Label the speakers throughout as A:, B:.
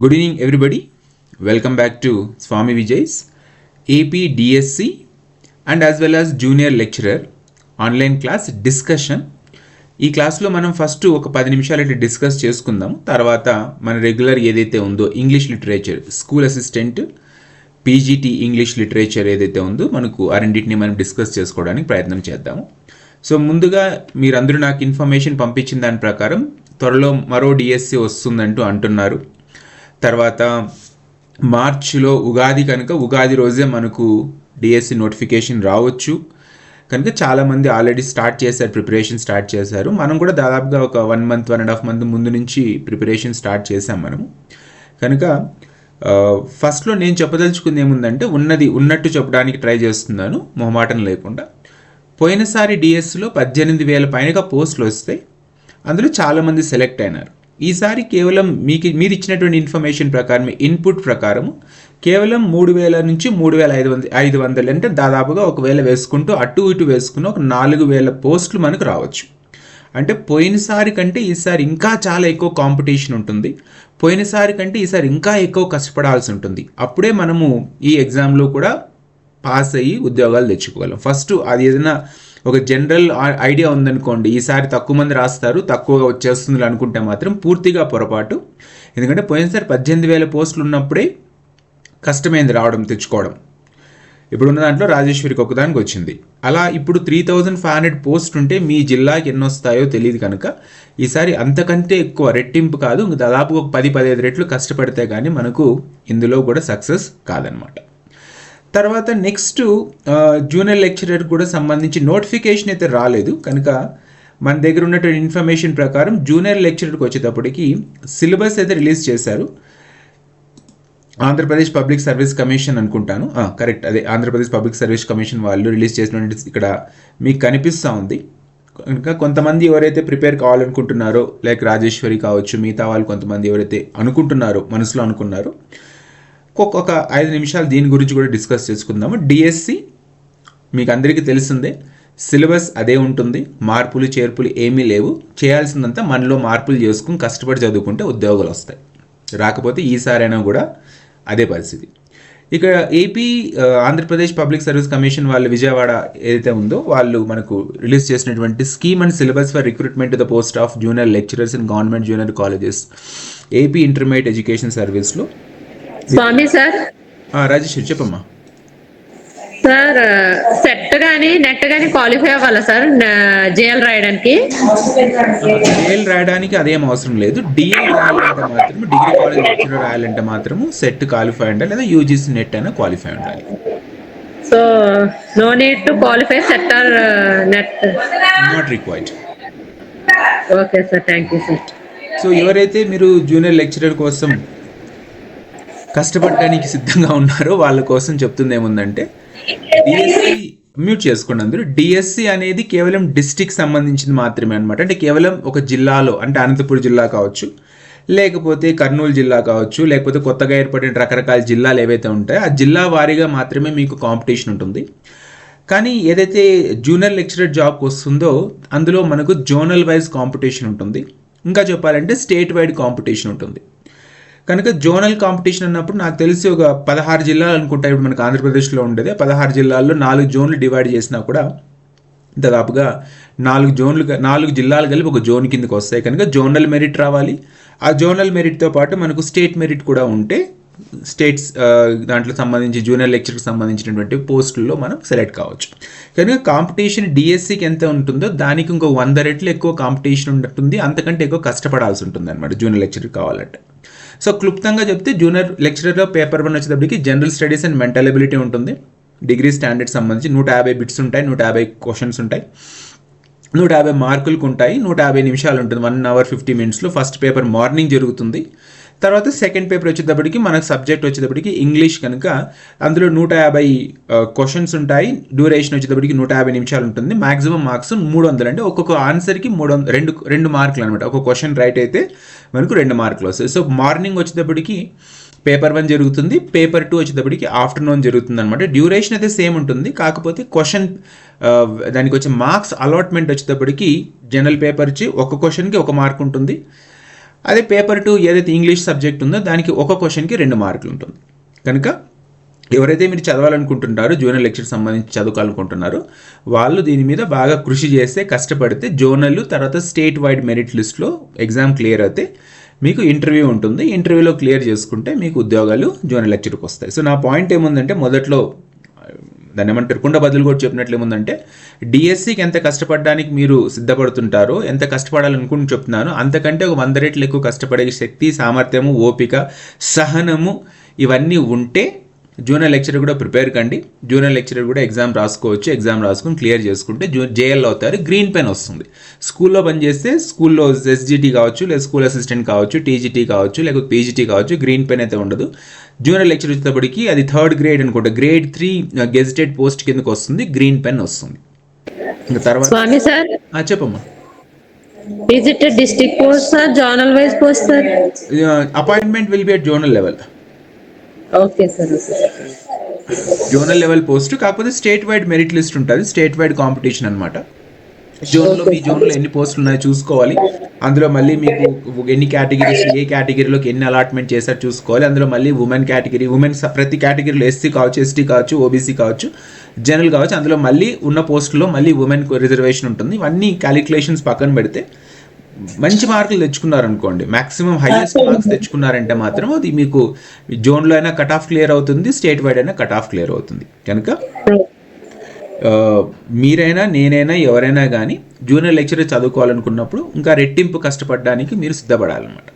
A: Good evening, everybody. Welcome back to Swami Vijay's AP DSC and as well as Junior Lecturer online class discussion. ఈ క్లాస్లో మనం first ఒక 10 నిమిషాలు ఇట్లా discuss చేసుకుందాం. తర్వాత మన రెగ్యులర్ ఏదైతే ఉందో English literature, school assistant, PGT English literature ఏదైతే ఉందో మనకు ఆ రెండింటిని మనం డిస్కస్ చేసుకోవడానికి ప్రయత్నం చేద్దాము. సో ముందుగా మీరందరూ నాకు ఇన్ఫర్మేషన్ పంపించిన దాని ప్రకారం త్వరలో మరో డిఎస్సి వస్తుందంటూ అంటున్నారు. తర్వాత మార్చిలో ఉగాది కనుక ఉగాది రోజే మనకు డిఎస్సి నోటిఫికేషన్ రావచ్చు కనుక చాలామంది ఆల్రెడీ ప్రిపరేషన్ స్టార్ట్ చేశారు. మనం కూడా దాదాపుగా ఒక 1 month 1.5 month ముందు నుంచి ప్రిపరేషన్ స్టార్ట్ చేశాం మనము. కనుక ఫస్ట్లో నేను చెప్పదలుచుకుంది ఏముందంటే ఉన్నట్టు చెప్పడానికి ట్రై చేస్తున్నాను మొహమాటం లేకుండా. పోయినసారి డిఎస్సిలో 18,000 పైనగా పోస్టులు వస్తాయి, అందులో చాలామంది సెలెక్ట్ అయినారు. ఈసారి కేవలం మీరు ఇచ్చినటువంటి ఇన్ఫర్మేషన్ ప్రకారం, ఇన్పుట్ ప్రకారం కేవలం 3,000 నుంచి 3,500 అంటే దాదాపుగా ఒకవేళ వేసుకుంటూ అటు ఇటు వేసుకుని ఒక 4,000 పోస్టులు మనకు రావచ్చు. అంటే పోయినసారి కంటే ఈసారి ఇంకా చాలా ఎక్కువ కాంపిటీషన్ ఉంటుంది. పోయినసారి కంటే ఈసారి ఇంకా ఎక్కువ కష్టపడాల్సి ఉంటుంది. అప్పుడే మనము ఈ ఎగ్జామ్లో కూడా పాస్ అయ్యి ఉద్యోగాలు తెచ్చుకోగలం. ఫస్ట్ అది ఏదైనా ఒక జనరల్ ఐడియా ఉందనుకోండి, ఈసారి తక్కువ మంది రాస్తారు, తక్కువగా వచ్చేస్తుంది అనుకుంటే మాత్రం పూర్తిగా పొరపాటు. ఎందుకంటే పోయినసారి 18,000 పోస్టులు ఉన్నప్పుడే కష్టమైంది తెచ్చుకోవడం. ఇప్పుడున్న దాంట్లో రాజేశ్వరికి ఒకదానికి వచ్చింది. అలా ఇప్పుడు 3,500 పోస్ట్ ఉంటే మీ జిల్లాకి ఎన్ని వస్తాయో తెలియదు కనుక ఈసారి అంతకంటే ఎక్కువ రెట్టింపు కాదు, దాదాపు ఒక 10-15 రెట్లు కష్టపడితే కానీ మనకు ఇందులో కూడా సక్సెస్ కాదనమాట. తర్వాత నెక్స్ట్ జూనియర్ లెక్చరర్ కూడా సంబంధించి నోటిఫికేషన్ అయితే రాలేదు కనుక మన దగ్గర ఉన్నటువంటి ఇన్ఫర్మేషన్ ప్రకారం జూనియర్ లెక్చరర్కి వచ్చేటప్పటికి సిలబస్ అయితే రిలీజ్ చేశారు. ఆంధ్రప్రదేశ్ పబ్లిక్ సర్వీస్ కమిషన్ అనుకుంటాను, కరెక్ట్, అదే ఆంధ్రప్రదేశ్ పబ్లిక్ సర్వీస్ కమిషన్ వాళ్ళు రిలీజ్ చేసినటువంటి ఇక్కడ మీకు కనిపిస్తూ ఉంది. ఇంకా కొంతమంది ఎవరైతే ప్రిపేర్ కావాలనుకుంటున్నారో, లైక్ రాజేశ్వరి కావచ్చు, మిగతా వాళ్ళు కొంతమంది ఎవరైతే అనుకుంటున్నారో, మనసులో అనుకున్నారో, ఒక 5 నిమిషాలు దీని గురించి కూడా డిస్కస్ చేసుకుందాము. డిఎస్సి మీకు అందరికీ తెలిసిందే, సిలబస్ అదే ఉంటుంది, మార్పులు చేర్పులు ఏమీ లేవు. చేయాల్సిందంతా మనలో మార్పులు చేసుకుని కష్టపడి చదువుకుంటే ఉద్యోగాలు వస్తాయి. రాకపోతే ఈసారైనా కూడా అదే పరిస్థితి. ఇక AP Andhra Pradesh public service commission వాళ్ళు విజయవాడ ఏదైతే ఉందో వాళ్ళు మనకు రిలీజ్ చేసినటువంటి scheme and syllabus for recruitment to the post of junior lecturers in government junior colleges AP intermediate education సర్వీస్లో.
B: స్వామి సార్,
A: రాజేశ్వరి చెప్పమ్మా.
B: సార్ సెట్ కానీ నెట్ కానీ క్వాలిఫై అవ్వాలా సార్ జేఎల్ రాయడానికి?
A: జేఎల్ రాయడానికి అదేం అవసరం లేదు. డిఎల్ రాయాలంటే మాత్రం, డిగ్రీ కాలేజ్ లెక్చరర్ రాయాలంటే మాత్రము సెట్ క్వాలిఫై ఉండాలి, లేదా యూజీసీ నెట్ అయినా క్వాలిఫై ఉండాలి.
B: So no need to qualify SET or NET?
A: Not required.
B: Okay sir, thank you sir.
A: So ఎవరైతే మీరు జూనియర్ లెక్చరర్ కోసం కష్టపడడానికి సిద్ధంగా ఉన్నారో వాళ్ళ కోసం చెప్తుంది ఏముందంటే, డిఎస్సి మ్యూట్ చేసుకోండి అందరూ. డిఎస్సి అనేది కేవలం డిస్ట్రిక్ట్ సంబంధించింది మాత్రమే అనమాట. అంటే కేవలం ఒక జిల్లాలో, అంటే అనంతపురం జిల్లా కావచ్చు, లేకపోతే కర్నూలు జిల్లా కావచ్చు, లేకపోతే కొత్తగా ఏర్పడిన రకరకాల జిల్లాలు ఏవైతే ఉంటాయో ఆ జిల్లా వారీగా మాత్రమే మీకు కాంపిటీషన్ ఉంటుంది. కానీ ఏదైతే జూనియర్ లెక్చరర్ జాబ్కి వస్తుందో అందులో మనకు జోనల్ వైజ్ కాంపిటీషన్ ఉంటుంది, ఇంకా చెప్పాలంటే స్టేట్ వైడ్ కాంపిటీషన్ ఉంటుంది. కనుక జోనల్ కాంపిటీషన్ అన్నప్పుడు నాకు తెలిసి ఒక 16 జిల్లాలు అనుకుంటా ఇప్పుడు మనకు ఆంధ్రప్రదేశ్లో ఉండేది. 16 జిల్లాల్లో 4 జోన్లు డివైడ్ చేసినా కూడా దాదాపుగా 4 జిల్లాలు కలిపి ఒక జోన్ కిందకి వస్తాయి. కనుక జోనల్ మెరిట్ రావాలి. ఆ జోనల్ మెరిట్తో పాటు మనకు స్టేట్ మెరిట్ కూడా ఉంటే స్టేట్స్ దాంట్లో సంబంధించి జూనియర్ లెక్చర్కి సంబంధించినటువంటి పోస్టుల్లో మనం సెలెక్ట్ కావచ్చు. కనుక కాంపిటీషన్ డిఎస్సికి ఎంత ఉంటుందో దానికి ఇంకో 100 రెట్లు ఎక్కువ కాంపిటీషన్ ఉంటుంది, అంతకంటే ఎక్కువ కష్టపడాల్సి ఉంటుంది అనమాట జూనియర్ లెక్చర్ కావాలంటే. సో క్లుప్తంగా చెప్తే జూనియర్ లెక్చరర్లో పేపర్ 1 వచ్చేటప్పటికి general studies and mental ability ఉంటుంది. డిగ్రీ స్టాండర్డ్ సంబంధించి 150 బిట్స్ ఉంటాయి, 150 క్వశ్చన్స్ ఉంటాయి, 150 మార్కులకు ఉంటాయి, 150 నిమిషాలు ఉంటుంది, 1 hour 50 minutesలో. ఫస్ట్ పేపర్ మార్నింగ్ జరుగుతుంది. తర్వాత సెకండ్ పేపర్ వచ్చేటప్పటికి మనకు సబ్జెక్ట్ వచ్చేటప్పటికి ఇంగ్లీష్ కనుక అందులో 150 క్వశ్చన్స్ ఉంటాయి. డ్యూరేషన్ వచ్చేటప్పటికి 150 నిమిషాలు ఉంటుంది. మ్యాక్సిమం మార్క్స్ 300, అంటే ఒక్కొక్క ఆన్సర్కి 2 మార్కులు అనమాట. ఒక క్వశ్చన్ రైట్ అయితే మనకు 2 మార్కులు వస్తాయి. సో మార్నింగ్ వచ్చేటప్పటికి పేపర్ 1 జరుగుతుంది, పేపర్ 2 వచ్చేటప్పటికి ఆఫ్టర్నూన్ జరుగుతుంది అనమాట. డ్యూరేషన్ అయితే సేమ్ ఉంటుంది, కాకపోతే క్వశ్చన్ దానికి వచ్చే మార్క్స్ అలాట్మెంట్ వచ్చేటప్పటికి జనరల్ పేపర్ ఇచ్చి ఒక క్వశ్చన్కి 1 మార్క్ ఉంటుంది, అదే పేపర్ 2 ఏదైతే ఇంగ్లీష్ సబ్జెక్ట్ ఉందో దానికి ఒక క్వశ్చన్కి 2 మార్కులు ఉంటుంది. కనుక ఎవరైతే మీరు చదవాలనుకుంటున్నారో జోనల్ లెక్చర్ సంబంధించి చదువుకోవాలనుకుంటున్నారో వాళ్ళు దీని మీద బాగా కృషి చేస్తే కష్టపడితే జోనల్ తర్వాత స్టేట్ వైడ్ మెరిట్ లిస్ట్లో ఎగ్జామ్ క్లియర్ అయితే మీకు ఇంటర్వ్యూ ఉంటుంది. ఇంటర్వ్యూలో క్లియర్ చేసుకుంటే మీకు ఉద్యోగాలు జోనల్ లెక్చర్కి వస్తాయి. సో నా పాయింట్ ఏముందంటే మొదట్లో దాన్ని ఏమంటారు కుండ బదులు కూడా చెప్పినట్లు ఏముందంటే డిఎస్సికి ఎంత కష్టపడడానికి మీరు సిద్ధపడుతుంటారో ఎంత కష్టపడాలనుకుని చెప్తున్నానో అంతకంటే ఒక 100 రెట్లు ఎక్కువ కష్టపడే శక్తి సామర్థ్యము ఓపిక సహనము ఇవన్నీ ఉంటే జూనియర్ లెక్చరర్ కూడా ప్రిపేర్ కండి. జూనియర్ లెక్చరర్ కూడా ఎగ్జామ్ రాసుకోవచ్చు. ఎగ్జామ్ రాసుకుని క్లియర్ చేసుకుంటే జేఎల్ అవుతారు. గ్రీన్ పెన్ వస్తుంది. స్కూల్లో పనిచేస్తే స్కూల్లో ఎస్జిటి కావచ్చు లేదా స్కూల్ అసిస్టెంట్ కావచ్చు టీజీటీ కావచ్చు లేకపోతే పీజీటీ కావచ్చు గ్రీన్ పెన్ అయితే ఉండదు. జూనియర్ లెక్చర్ వచ్చేటప్పటికి అది 3rd గ్రేడ్ అనుకుంటా గ్రేడ్ 3 గెజిటెడ్ పోస్ట్ కిందకి వస్తుంది. గ్రీన్ పెన్ వస్తుంది. ఇంకా తర్వాత
B: స్వామి సార్
A: చెప్పమ్మా.
B: is it a district post sir zonal wise post sir
A: appointment will be at zonal level.
B: Okay sir
A: zonal level post కాకపోతే స్టేట్ వైడ్ మెరిట్ లిస్ట్ ఉంటుంది. State wide competition అనమాట. జోన్లో మీ జోన్లో ఎన్ని పోస్టులు ఉన్నాయో చూసుకోవాలి. అందులో మళ్ళీ మీకు ఎన్ని కేటగిరీస్ ఏ కేటగిరీలోకి ఎన్ని అలాట్మెంట్ చేశారు చూసుకోవాలి. అందులో మళ్ళీ ఉమెన్ కేటగిరీ ప్రతి కేటగిరీలో ఎస్సీ కావచ్చు ఎస్టీ కావచ్చు ఓబీసీ కావచ్చు జనరల్ కావచ్చు అందులో మళ్ళీ ఉన్న పోస్టులో మళ్ళీ ఉమెన్ రిజర్వేషన్ ఉంటుంది. ఇవన్నీ క్యాలిక్యులేషన్స్ పక్కన పెడితే మంచి మార్కులు తెచ్చుకున్నారనుకోండి మ్యాక్సిమం హైయెస్ట్ మార్క్స్ తెచ్చుకున్నారంటే మాత్రం అది మీకు జోన్లో అయినా కట్ ఆఫ్ క్లియర్ అవుతుంది స్టేట్ వైడ్ అయినా కట్ ఆఫ్ క్లియర్ అవుతుంది. కనుక మీరైనా నేనైనా ఎవరైనా కానీ జూనియర్ లెక్చరర్ చదువుకోవాలనుకున్నప్పుడు ఇంకా రెట్టింపు కష్టపడడానికి మీరు సిద్ధపడాలన్నమాట.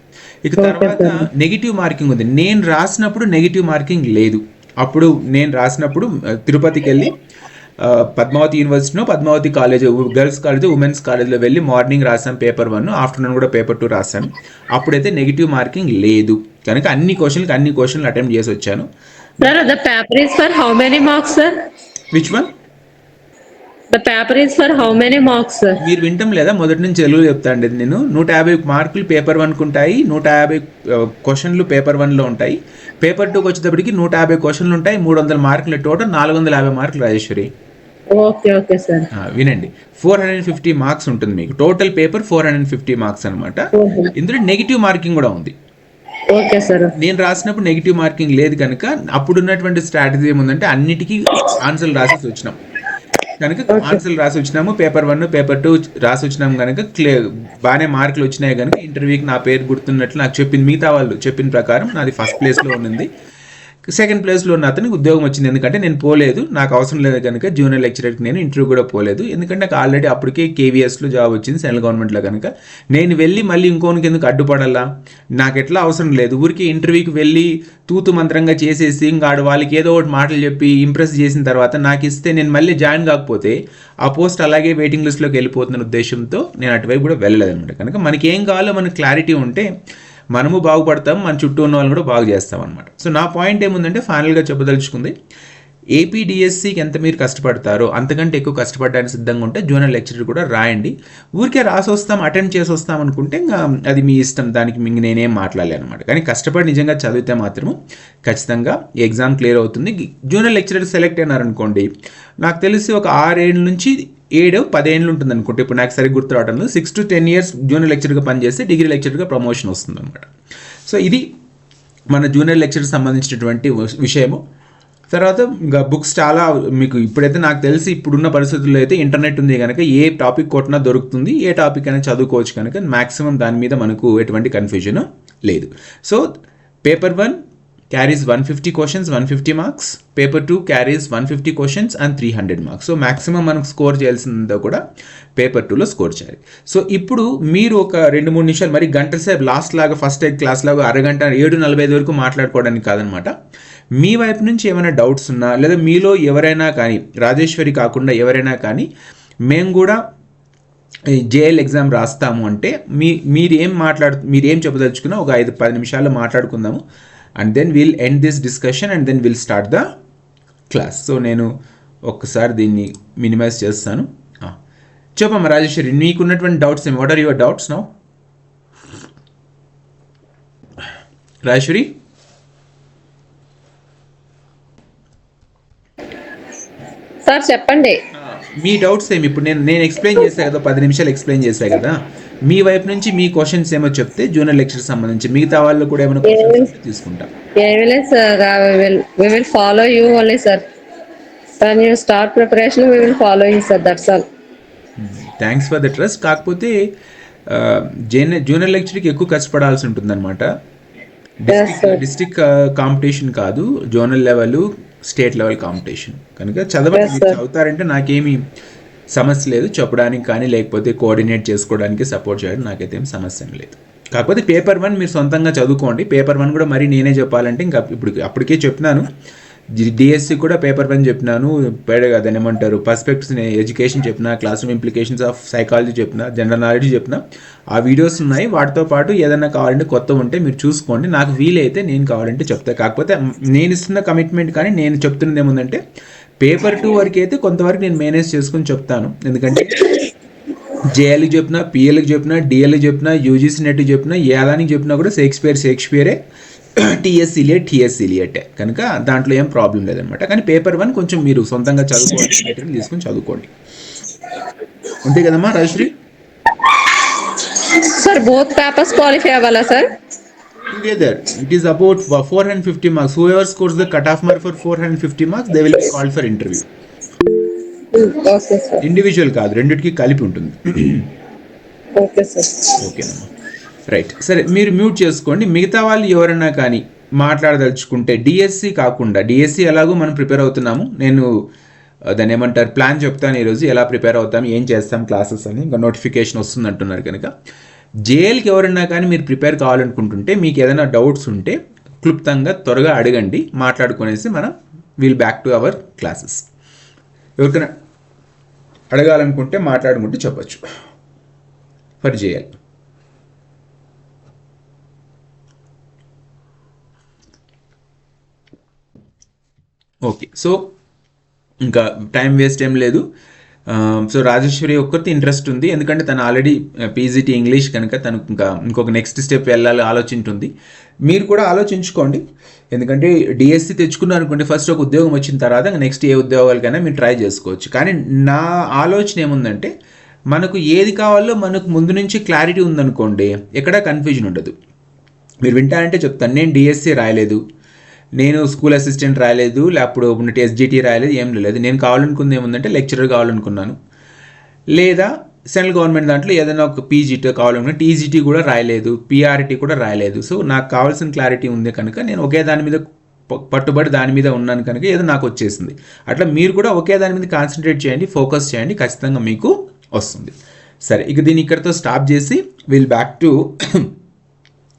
A: ఇక తర్వాత నెగిటివ్ మార్కింగ్ ఉంది. నేను రాసినప్పుడు నెగిటివ్ మార్కింగ్ లేదు. అప్పుడు నేను రాసినప్పుడు తిరుపతికి వెళ్ళి పద్మావతి యూనివర్సిటీలో Padmavati college girls college women's కాలేజ్లో వెళ్ళి మార్నింగ్ రాసాను పేపర్ 1 ఆఫ్టర్నూన్ కూడా పేపర్ 2 రాశాను. అప్పుడైతే నెగిటివ్ మార్కింగ్ లేదు. కనుక అన్ని క్వశ్చన్లు అటెంప్ట్ చేసి వచ్చాను.
B: Sir, the paper is for how many marks, sir?
A: Which one?
B: The paper is for how many marks, sir?
A: మీరు వింటాం లేదా మొదటి నుంచి తెలుగు చెప్తాండి. నేను 150 మార్కులు పేపర్ 1కు ఉంటాయి. 150 క్వశ్చన్లు పేపర్ 1లో ఉంటాయి. పేపర్ 2కి వచ్చేటప్పటికి 150 క్వశ్చన్లు ఉంటాయి. 300 మార్కులు టోటల్ 450 మార్కులు రాజేశ్వరి.
B: ఓకే సార్
A: వినండి 450 మార్క్స్ ఉంటుంది మీకు టోటల్ పేపర్ 450 మార్క్స్ అనమాట. ఇందులో నెగిటివ్ మార్కింగ్ కూడా ఉంది.
B: Okay sir. నేను
A: రాసినప్పుడు నెగిటివ్ మార్కింగ్ లేదు కనుక అప్పుడున్నటువంటి స్ట్రాటజీ ఏముందంటే అన్నిటికీ ఆన్సర్లు రాసేసి వచ్చినాం కనుక ఆన్సర్లు రాసి వచ్చినాము. పేపర్ 1 పేపర్ 2 రాసి వచ్చినాము కనుక బాగానే మార్కులు వచ్చినాయి కనుక ఇంటర్వ్యూకి నా పేరు గుర్తున్నట్లు నాకు చెప్పింది మిగతా వాళ్ళు చెప్పిన ప్రకారం నాది ఫస్ట్ ప్లేస్లో ఉన్నింది. సెకండ్ ప్లేస్లో ఉన్న అతనికి ఉద్యోగం వచ్చింది. ఎందుకంటే నేను పోలేదు నాకు అవసరం లేదు కనుక జూనియర్ లెక్చరర్కి నేను ఇంటర్వ్యూ కూడా పోలేదు. ఎందుకంటే నాకు ఆల్రెడీ అప్పటికే కేవీఎస్లో జాబ్ వచ్చింది సెంట్రల్ గవర్నమెంట్లో కనుక నేను వెళ్ళి మళ్ళీ ఇంకోనికి ఎందుకు అడ్డుపడాలా నాకు ఎట్లా అవసరం లేదు. ఊరికి ఇంటర్వ్యూకి వెళ్ళి తూతు మంత్రంగా చేసేసి ఇంకా వాళ్ళకి ఏదో ఒకటి మాటలు చెప్పి ఇంప్రెస్ చేసిన తర్వాత నాకు ఇస్తే నేను మళ్ళీ జాయిన్ కాకపోతే ఆ పోస్ట్ అలాగే వెయిటింగ్ లిస్ట్లోకి వెళ్ళిపోతున్న ఉద్దేశంతో నేను అటువైపు కూడా వెళ్ళలేదు అనమాట. కనుక మనకి ఏం కావాలో మనకు క్లారిటీ ఉంటే మనము బాగుపడతాం మన చుట్టూ ఉన్న వాళ్ళని కూడా బాగు చేస్తాం అనమాట. సో నా పాయింట్ ఏముందంటే ఫైనల్గా చెప్పదలుచుకుంది ఏపీడిఎస్సికి ఎంత మీరు కష్టపడతారో అంతకంటే ఎక్కువ కష్టపడడానికి సిద్ధంగా ఉంటే జూనియర్ లెక్చరర్ కూడా రాయండి. ఊరికే రాసి వస్తాం అటెంప్ట్ చేసి వస్తాం అనుకుంటే ఇంకా అది మీ ఇష్టం దానికి నేనేం మాట్లాడలే అనమాట. కానీ కష్టపడి నిజంగా చదివితే మాత్రము ఖచ్చితంగా ఎగ్జామ్ క్లియర్ అవుతుంది. జూనియర్ లెక్చరర్ సెలెక్ట్ అయినారనుకోండి నాకు తెలిసి ఒక 6 ఏళ్ళ నుంచి 7-10 ఏళ్ళు ఉంటుంది అనుకుంటే ఇప్పుడు నాకు సరిగ్గా గుర్తు రావడం లేదు. 6 to 10 years జూనియర్ లెక్చర్గా పనిచేస్తే డిగ్రీ లెక్చర్గా ప్రమోషన్ వస్తుంది అనమాట. సో ఇది మన జూనియర్ లెక్చర్కి సంబంధించినటువంటి విషయము. తర్వాత ఇంకా బుక్స్ చాలా మీకు ఇప్పుడైతే నాకు తెలిసి ఇప్పుడున్న పరిస్థితుల్లో అయితే ఇంటర్నెట్ ఉంది కనుక ఏ టాపిక్ కొట్టినా దొరుకుతుంది. ఏ టాపిక్ అయినా చదువుకోవచ్చు కనుక మ్యాక్సిమం దాని మీద మనకు ఎటువంటి కన్ఫ్యూజన్ లేదు. So paper 1 carries 150 questions 150 marks, paper 2 carries 150 questions and 300 marks. So maximum మనకు స్కోర్ చేయాల్సిందో కూడా పేపర్ 2లో స్కోర్ చేయాలి. సో ఇప్పుడు మీరు ఒక 2-3 నిమిషాలు మరి గంట సేపు లాస్ట్ లాగా ఫస్ట్ క్లాస్ లాగా అరగంట 7:45 వరకు మాట్లాడుకోవడానికి కాదనమాట. మీ వైపు నుంచి ఏమైనా డౌట్స్ ఉన్నా లేదా మీలో ఎవరైనా కానీ రాజేశ్వరి కాకుండా ఎవరైనా కానీ మేము కూడా జేఎల్ ఎగ్జామ్ రాస్తాము అంటే మీరేం చెప్పదలుచుకున్నా ఒక 5-10 నిమిషాల్లో మాట్లాడుకుందాము. And then we'll end this discussion and then we'll start the class. So నేను ఒక్కసారి దీన్ని మినిమైజ్ చేస్తాను. చెప్పమ్మా రాజేశ్వరి నీకున్నటువంటి డౌట్స్ ఏమి? What are your doubts now? Rajeshwari
B: sir చెప్పండి.
A: మీ డౌట్స్ ఏమి? ఇప్పుడు నేను ఎక్స్ప్లెయిన్ చేశాను కదా 10 నిమిషాలు ఎక్స్ప్లెయిన్ చేశాను కదా మీ వైపు నుంచి మీ క్వశ్చన్స్ ఏమో చెప్తే జూనియర్ లెక్చర్ సంబంధించి మిగతా వాళ్ళు కూడా ఏమైనా క్వశ్చన్స్ తీసుకుంటాం.
B: ఏమీ లేదు sir, we will follow you only sir. When you start preparation, we will follow you sir, that's all.
A: Thanks for the trust. కాకపోతే జూనియర్ లెక్చర్కి ఎక్కువ కష్టపడాల్సి ఉంటుందన్నమాట. డిస్ట్రిక్ట్ కాంపిటీషన్ కాదు, zonal level, state level competition కనుక చదువుతారంటే నాకేమీ సమస్య లేదు చెప్పడానికి, కానీ లేకపోతే కోఆర్డినేట్ చేసుకోవడానికి సపోర్ట్ చేయడం నాకైతే ఏం సమస్య లేదు. కాకపోతే పేపర్ 1 మీరు సొంతంగా చదువుకోండి. పేపర్ 1 కూడా మరి నేనే చెప్పాలంటే ఇంకా అప్పటికే చెప్పినాను. డిఎస్సి కూడా పేపర్ 1 చెప్పినాను, దాన్ని ఏమంటారు పర్స్పెక్టివ్స్ ఎడ్యుకేషన్ చెప్పిన, class room implications of psychology చెప్పిన, జనరల్ నాలెడ్జ్ చెప్పిన, ఆ వీడియోస్ ఉన్నాయి. వాటితో పాటు ఏదైనా కావాలంటే కొత్త ఉంటే మీరు చూసుకోండి. నాకు వీలైతే నేను కావాలంటే చెప్తాను. కాకపోతే నేను ఇస్తున్న కమిట్మెంట్ కానీ నేను చెప్తున్నది ఏముందంటే పేపర్ 2 వరకు అయితే కొంతవరకు నేను మేనేజ్ చేసుకుని చెప్తాను. ఎందుకంటే జేఎల్కి చెప్పినా, పిఎల్కి చెప్పినా, డిఎల్కి చెప్పినా, యూజీసీ నెట్ చెప్పినా, ఏలానికి చెప్పినా కూడా షేక్స్పియరే, టీఎస్సీలియటే కనుక దాంట్లో ఏం ప్రాబ్లం లేదనమాట. కానీ పేపర్ 1 కొంచెం మీరు సొంతంగా చదువుకోవాలి, మెటీరియల్ తీసుకొని చదువుకోండి. అంతే కదమ్మా Rajashri?
B: Sir both papers qualify అవ్వాలా sir?
A: Together it is about 450 marks. Whoever scores the cutoff mark for 450 marks, they will be called for interview.
B: Okay sir.
A: Individual కాదు, రెండిటికి కలిపి ఉంటుంది.
B: Okay sir.
A: ఓకేనమ్మా, రైట్. సరే, మీరు మ్యూట్ చేసుకోండి. మిగతా వాళ్ళు ఎవరైనా కానీ మాట్లాడదలుచుకుంటే డిఎస్సి కాకుండా, డిఎస్సి ఎలాగో మనం ప్రిపేర్ అవుతున్నాము, నేను దాన్ని ఏమంటారు ప్లాన్ చెప్తాను ఈరోజు, ఎలా ప్రిపేర్ అవుతాం, ఏం చేస్తాం క్లాసెస్ అని. ఇంకా నోటిఫికేషన్ వస్తుంది అంటున్నారు కనుక జేఎల్కి ఎవరన్నా కానీ మీరు ప్రిపేర్ కావాలనుకుంటుంటే మీకు ఏదైనా డౌట్స్ ఉంటే క్లుప్తంగా త్వరగా అడగండి, మాట్లాడుకునేసి మనం will back to our classes. ఎవరికైనా అడగాలనుకుంటే మాట్లాడుకుంటే చెప్పచ్చు ఫర్ జేఎల్. ఓకే, సో ఇంకా టైం వేస్ట్ ఏం లేదు. సో రాజేశ్వరి ఒక్కరితో ఇంట్రెస్ట్ ఉంది, ఎందుకంటే తను ఆల్రెడీ పీజీటీ ఇంగ్లీష్ కనుక తనకు ఇంకొక నెక్స్ట్ స్టెప్ వెళ్ళాలి ఆలోచింటుంది. మీరు కూడా ఆలోచించుకోండి, ఎందుకంటే డిఎస్సి తెచ్చుకున్నారు అనుకోండి, ఫస్ట్ ఒక ఉద్యోగం వచ్చిన తర్వాత నెక్స్ట్ ఏ ఉద్యోగాలకైనా మీరు ట్రై చేసుకోవచ్చు. కానీ నా ఆలోచన ఏముందంటే మనకు ఏది కావాలో మనకు ముందు నుంచి క్లారిటీ ఉందనుకోండి, ఎక్కడా కన్ఫ్యూజన్ ఉండదు. మీరు వింటారంటే చెప్తాను, నేను డిఎస్సి రాయలేదు, నేను స్కూల్ అసిస్టెంట్ రాయలేదు, లేకపోతే ఎస్జిటి రాయలేదు, ఏం లేదు. నేను కావాలనుకుంది ఏముందంటే లెక్చరర్ కావాలనుకున్నాను, లేదా సెంట్రల్ గవర్నమెంట్ దాంట్లో ఏదైనా ఒక పీజీటీ కావాలనుకున్నా, టీజీటీ కూడా రాయలేదు, పిఆర్టీ కూడా రాయలేదు. సో నాకు కావాల్సిన క్లారిటీ ఉంది కనుక నేను ఒకే దాని మీద పట్టుబడి దాని మీద ఉన్నాను కనుక ఏదో నాకు వచ్చేసింది. అట్లా మీరు కూడా ఒకే దాని మీద కాన్సన్ట్రేట్ చేయండి, ఫోకస్ చేయండి, ఖచ్చితంగా మీకు వస్తుంది. సరే, ఇక దీన్ని ఇక్కడితో స్టాప్ చేసి will back to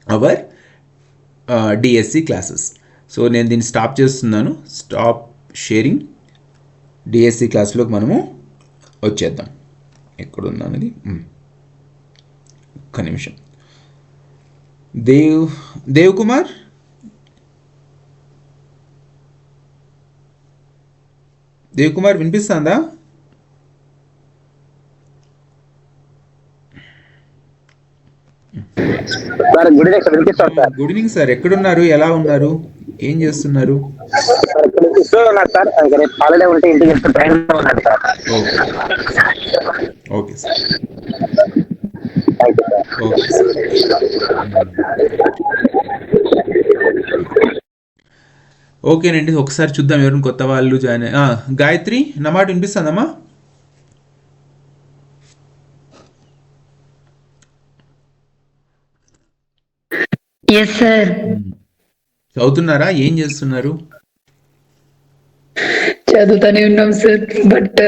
A: our DSC classes. So నేను దీన్ని స్టాప్ చేస్తున్నాను, స్టాప్ షేరింగ్. డిఎస్సి క్లాస్లోకి మనము వచ్చేద్దాం. ఎక్కడున్నాను ఇది, ఒక్క నిమిషం. దేవ్ కుమార్, వినిపిస్తుందా? గుడ్ ఈవినింగ్ సార్, ఎక్కడున్నారు, ఎలా ఉన్నారు, ఏం చేస్తున్నారు? ఓకే సార్, ఓకేనండి. ఒకసారి చూద్దాం ఎవరైనా కొత్త వాళ్ళు జాయిన్. గాయత్రి, నా మాట వినిపిస్తుందమ్మా? చదువుతున్నారా, ఏం చేస్తున్నారు?
C: చదువుతానే ఉన్నాం సార్, బట్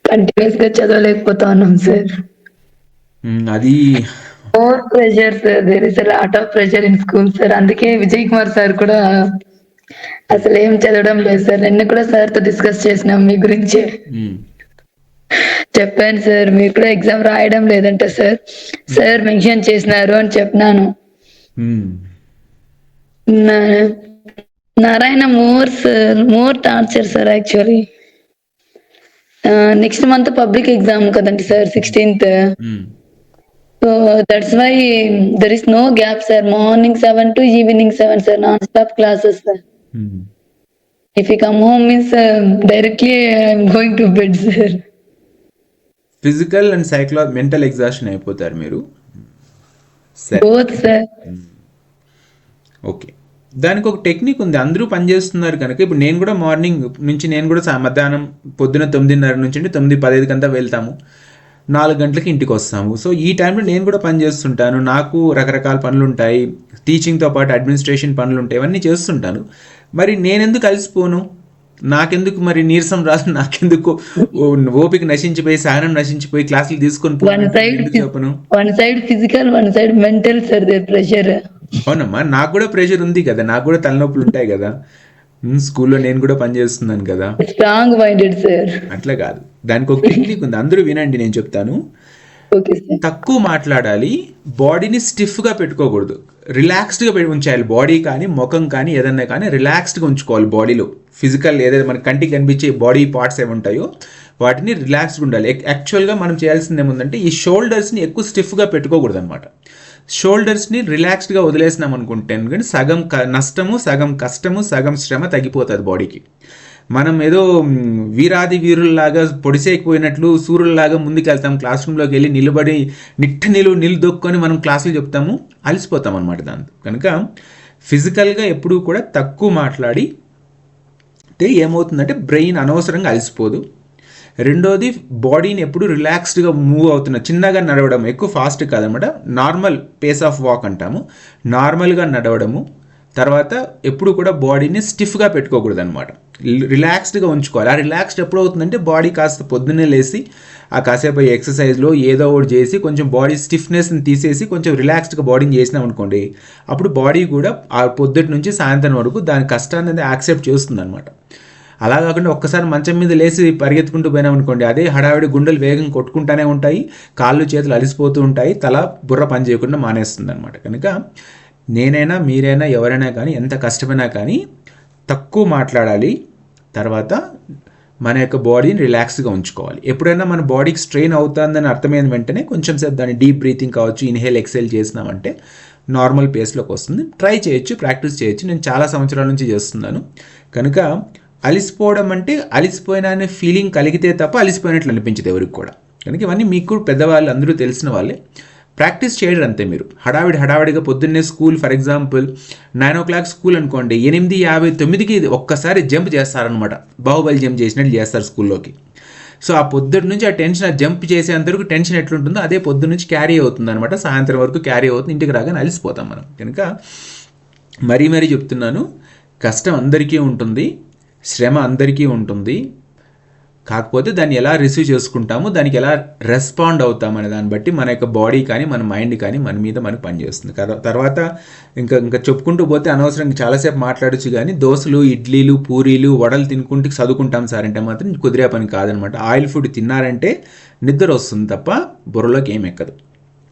C: కంటిన్యూస్ గా చదవలేకపోతా ఉన్నాం సార్.
A: అది
C: more pressure sir, there is a lot of pressure in school sir. అందుకే విజయ్ కుమార్ సార్ కూడా అసలు ఏం చదవడం లేదు సార్. నిన్న కూడా సార్ తో డిస్కస్ చేసినాం మీ గురించి. చెప్పాను సార్, మీరు కూడా ఎగ్జామ్ రాయడం లేదంట సార్, సార్ మెన్షన్ చేసినారు అని చెప్పినాను. Narayana more torture sir actually. Next month public exam కదండి sir, 16th. So that's why there is no gap sir. Morning 7 to evening 7 sir, non stop classes sir. If you come home means directly I'm going to bed sir.
A: Physical and mental exhaustion అయిపోతారు మీరు. సరే,
C: both sir.
A: Okay. దానికి ఒక technique ఉంది, అందరూ పనిచేస్తున్నారు కనుక. ఇప్పుడు నేను కూడా మార్నింగ్ నుంచి నేను కూడా మధ్యాహ్నం పొద్దున 9:30 నుంచి 9:15 అంతా వెళ్తాము, 4 గంటలకి ఇంటికి వస్తాము. సో ఈ టైంలో నేను కూడా పని చేస్తుంటాను. నాకు రకరకాల పనులు ఉంటాయి, టీచింగ్తో పాటు అడ్మినిస్ట్రేషన్ పనులు ఉంటాయి, ఇవన్నీ చేస్తుంటాను. మరి నేనెందుకు అలసిపోను, నాకెందుకు మరి నీరసం రాదు, నాకెందుకు ఓపిక నశించిపోయి సహనం నశించిపోయి క్లాసులు తీసుకొని చెప్పను.
C: One side physical, one side mental sir, pressure.
A: అవునమ్మా, నాకు కూడా ప్రెషర్ ఉంది కదా, నాకు కూడా తలనొప్పులు ఉంటాయి కదా. స్కూల్లో నేను కూడా పని చేస్తున్నాను కదా.
C: Strong minded sir.
A: అట్లా కాదు, దానికి ఒక టెక్నిక్ ఉంది, అందరూ వినండి, నేను చెప్తాను. తక్కువ మాట్లాడాలి, బాడీని స్టిఫ్గా పెట్టుకోకూడదు, రిలాక్స్డ్గా ఉంచాలి. బాడీ కానీ ముఖం కానీ ఏదన్నా కానీ రిలాక్స్డ్గా ఉంచుకోవాలి. బాడీలో ఫిజికల్ ఏదైతే మన కంటికి కనిపించే బాడీ పార్ట్స్ ఏమి ఉంటాయో వాటిని రిలాక్స్డ్గా ఉండాలి. యాక్చువల్గా మనం చేయాల్సింది ఏముందంటే ఈ షోల్డర్స్ని ఎక్కువ స్టిఫ్గా పెట్టుకోకూడదు అనమాట. షోల్డర్స్ని రిలాక్స్డ్గా వదిలేసినాం అనుకుంటే కానీ సగం నష్టము, సగం కష్టము, సగం శ్రమ తగ్గిపోతుంది బాడీకి. మనం ఏదో వీరాది వీరుల్లాగా పొడిసేకపోయినట్లు సూర్యుల్లాగా ముందుకు వెళ్తాం, క్లాస్ రూమ్లోకి వెళ్ళి నిలబడి నిలదొక్కొని మనం క్లాసులు చెప్తాము, అలసిపోతాం అనమాట. దాంతో కనుక ఫిజికల్గా ఎప్పుడూ కూడా తక్కువ మాట్లాడి ఏమవుతుందంటే బ్రెయిన్ అనవసరంగా అలసిపోదు. రెండోది, బాడీని ఎప్పుడు రిలాక్స్డ్గా మూవ్ అవుతున్న, చిన్నగా నడవడం, ఎక్కువ ఫాస్ట్ కాదనమాట, నార్మల్ పేస్ ఆఫ్ వాక్ అంటాము, నార్మల్గా నడవడము. తర్వాత ఎప్పుడు కూడా బాడీని స్టిఫ్గా పెట్టుకోకూడదు అనమాట, రిలాక్స్డ్గా ఉంచుకోవాలి. ఆ రిలాక్స్డ్ ఎప్పుడు అవుతుందంటే బాడీ కాస్త పొద్దున్నే లేసి ఆ కాసేపు ఎక్సర్సైజ్లో ఏదో ఒకటి చేసి కొంచెం బాడీ స్టిఫ్నెస్ని తీసేసి కొంచెం రిలాక్స్డ్గా బాడీని చేసినాం అనుకోండి, అప్పుడు బాడీ కూడా ఆ పొద్దుటి నుంచి సాయంత్రం వరకు దాని కష్టాన్ని అనేది యాక్సెప్ట్ చేస్తుంది అనమాట. అలా కాకుండా ఒక్కసారి మంచం మీద లేచి పరిగెత్తుకుంటూ పోయినాం అనుకోండి, అదే హడావిడి, గుండెలు వేగం కొట్టుకుంటూనే ఉంటాయి, కాళ్ళు చేతులు అలిసిపోతూ ఉంటాయి, తల బుర్ర పని చేయకుండా మానేస్తుంది అనమాట. కనుక నేనైనా మీరైనా ఎవరైనా కానీ ఎంత కష్టమైనా కానీ తక్కువ మాట్లాడాలి. తర్వాత మన యొక్క బాడీని రిలాక్స్గా ఉంచుకోవాలి. ఎప్పుడైనా మన బాడీకి స్ట్రెయిన్ అవుతుందని అర్థమైన వెంటనే కొంచెం సేపు దాన్ని డీప్ బ్రీతింగ్ కావచ్చు, ఇన్హేల్ ఎక్సేల్ చేసినామంటే నార్మల్ పేస్లోకి వస్తుంది. ట్రై చేయొచ్చు, ప్రాక్టీస్ చేయొచ్చు. నేను చాలా సంవత్సరాల నుంచి చేస్తున్నాను. కనుక అలిసిపోవడం అంటే అలిసిపోయినా అనే ఫీలింగ్ కలిగితే తప్ప అలిసిపోయినట్లు అనిపించదు ఎవరికి కూడా. కనుక ఇవన్నీ మీకు పెద్దవాళ్ళు అందరూ తెలిసిన వాళ్ళే, ప్రాక్టీస్ చేయడం అంతే. మీరు హడావిడిగా పొద్దున్నే school, for example 9 o'clock school అనుకోండి, 8:59కి ఒక్కసారి జంప్ చేస్తారనమాట, బాహుబలి జంప్ చేసినట్లు చేస్తారు స్కూల్లోకి. సో ఆ పొద్దున్న నుంచి ఆ టెన్షన్, ఆ జంప్ చేసేంతవరకు టెన్షన్ ఎట్లుంటుందో అదే పొద్దున్న నుంచి క్యారీ అవుతుంది అనమాట, సాయంత్రం వరకు క్యారీ అవుతుంది, ఇంటికి రాగానే అలిసిపోతాం మనం. కనుక మరీ చెప్తున్నాను, కష్టం అందరికీ ఉంటుంది, శ్రమ అందరికీ ఉంటుంది. కాకపోతే దాన్ని ఎలా రిసీవ్ చేసుకుంటాము, దానికి ఎలా రెస్పాండ్ అవుతాం అనే దాన్ని బట్టి మన యొక్క బాడీ కానీ మన మైండ్ కానీ మన మీద మనకు పనిచేస్తుంది. తర్వాత ఇంకా చెప్పుకుంటూ పోతే అనవసరంగా చాలాసేపు మాట్లాడచ్చు. కానీ దోశలు, ఇడ్లీలు, పూరీలు, వడలు తినుకుంటూ చదువుకుంటాం సార్ అంటే మాత్రం కుదిరే పని కాదనమాట. ఆయిల్ ఫుడ్ తిన్నారంటే నిద్ర వస్తుంది తప్ప బుర్రలోకి ఏం ఎక్కదు.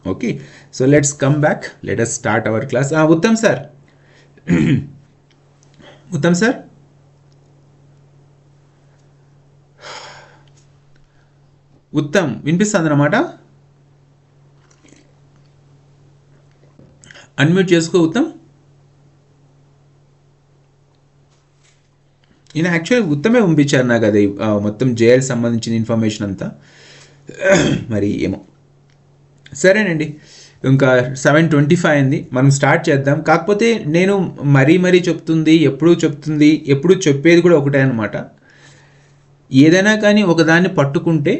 A: Okay, so let's come back, let us start our class. Uttam sir, Uttam sir, Uttam వినిపిస్తుంది అన్నమాట? అన్మ్యూట్ చేసుకో ఉత్తమ్. ఈయన యాక్చువల్గా ఉత్తమే పంపించారు నాకు అది మొత్తం జేఎల్ సంబంధించిన ఇన్ఫర్మేషన్ అంతా. మరి ఏమో, సరేనండి. ఇంకా 7:25 అయింది, మనం స్టార్ట్ చేద్దాం. కాకపోతే నేను మరీ చెప్తుంది, ఎప్పుడు చెప్పేది కూడా ఒకటే అనమాట. ఏదైనా కానీ ఒకదాన్ని పట్టుకుంటే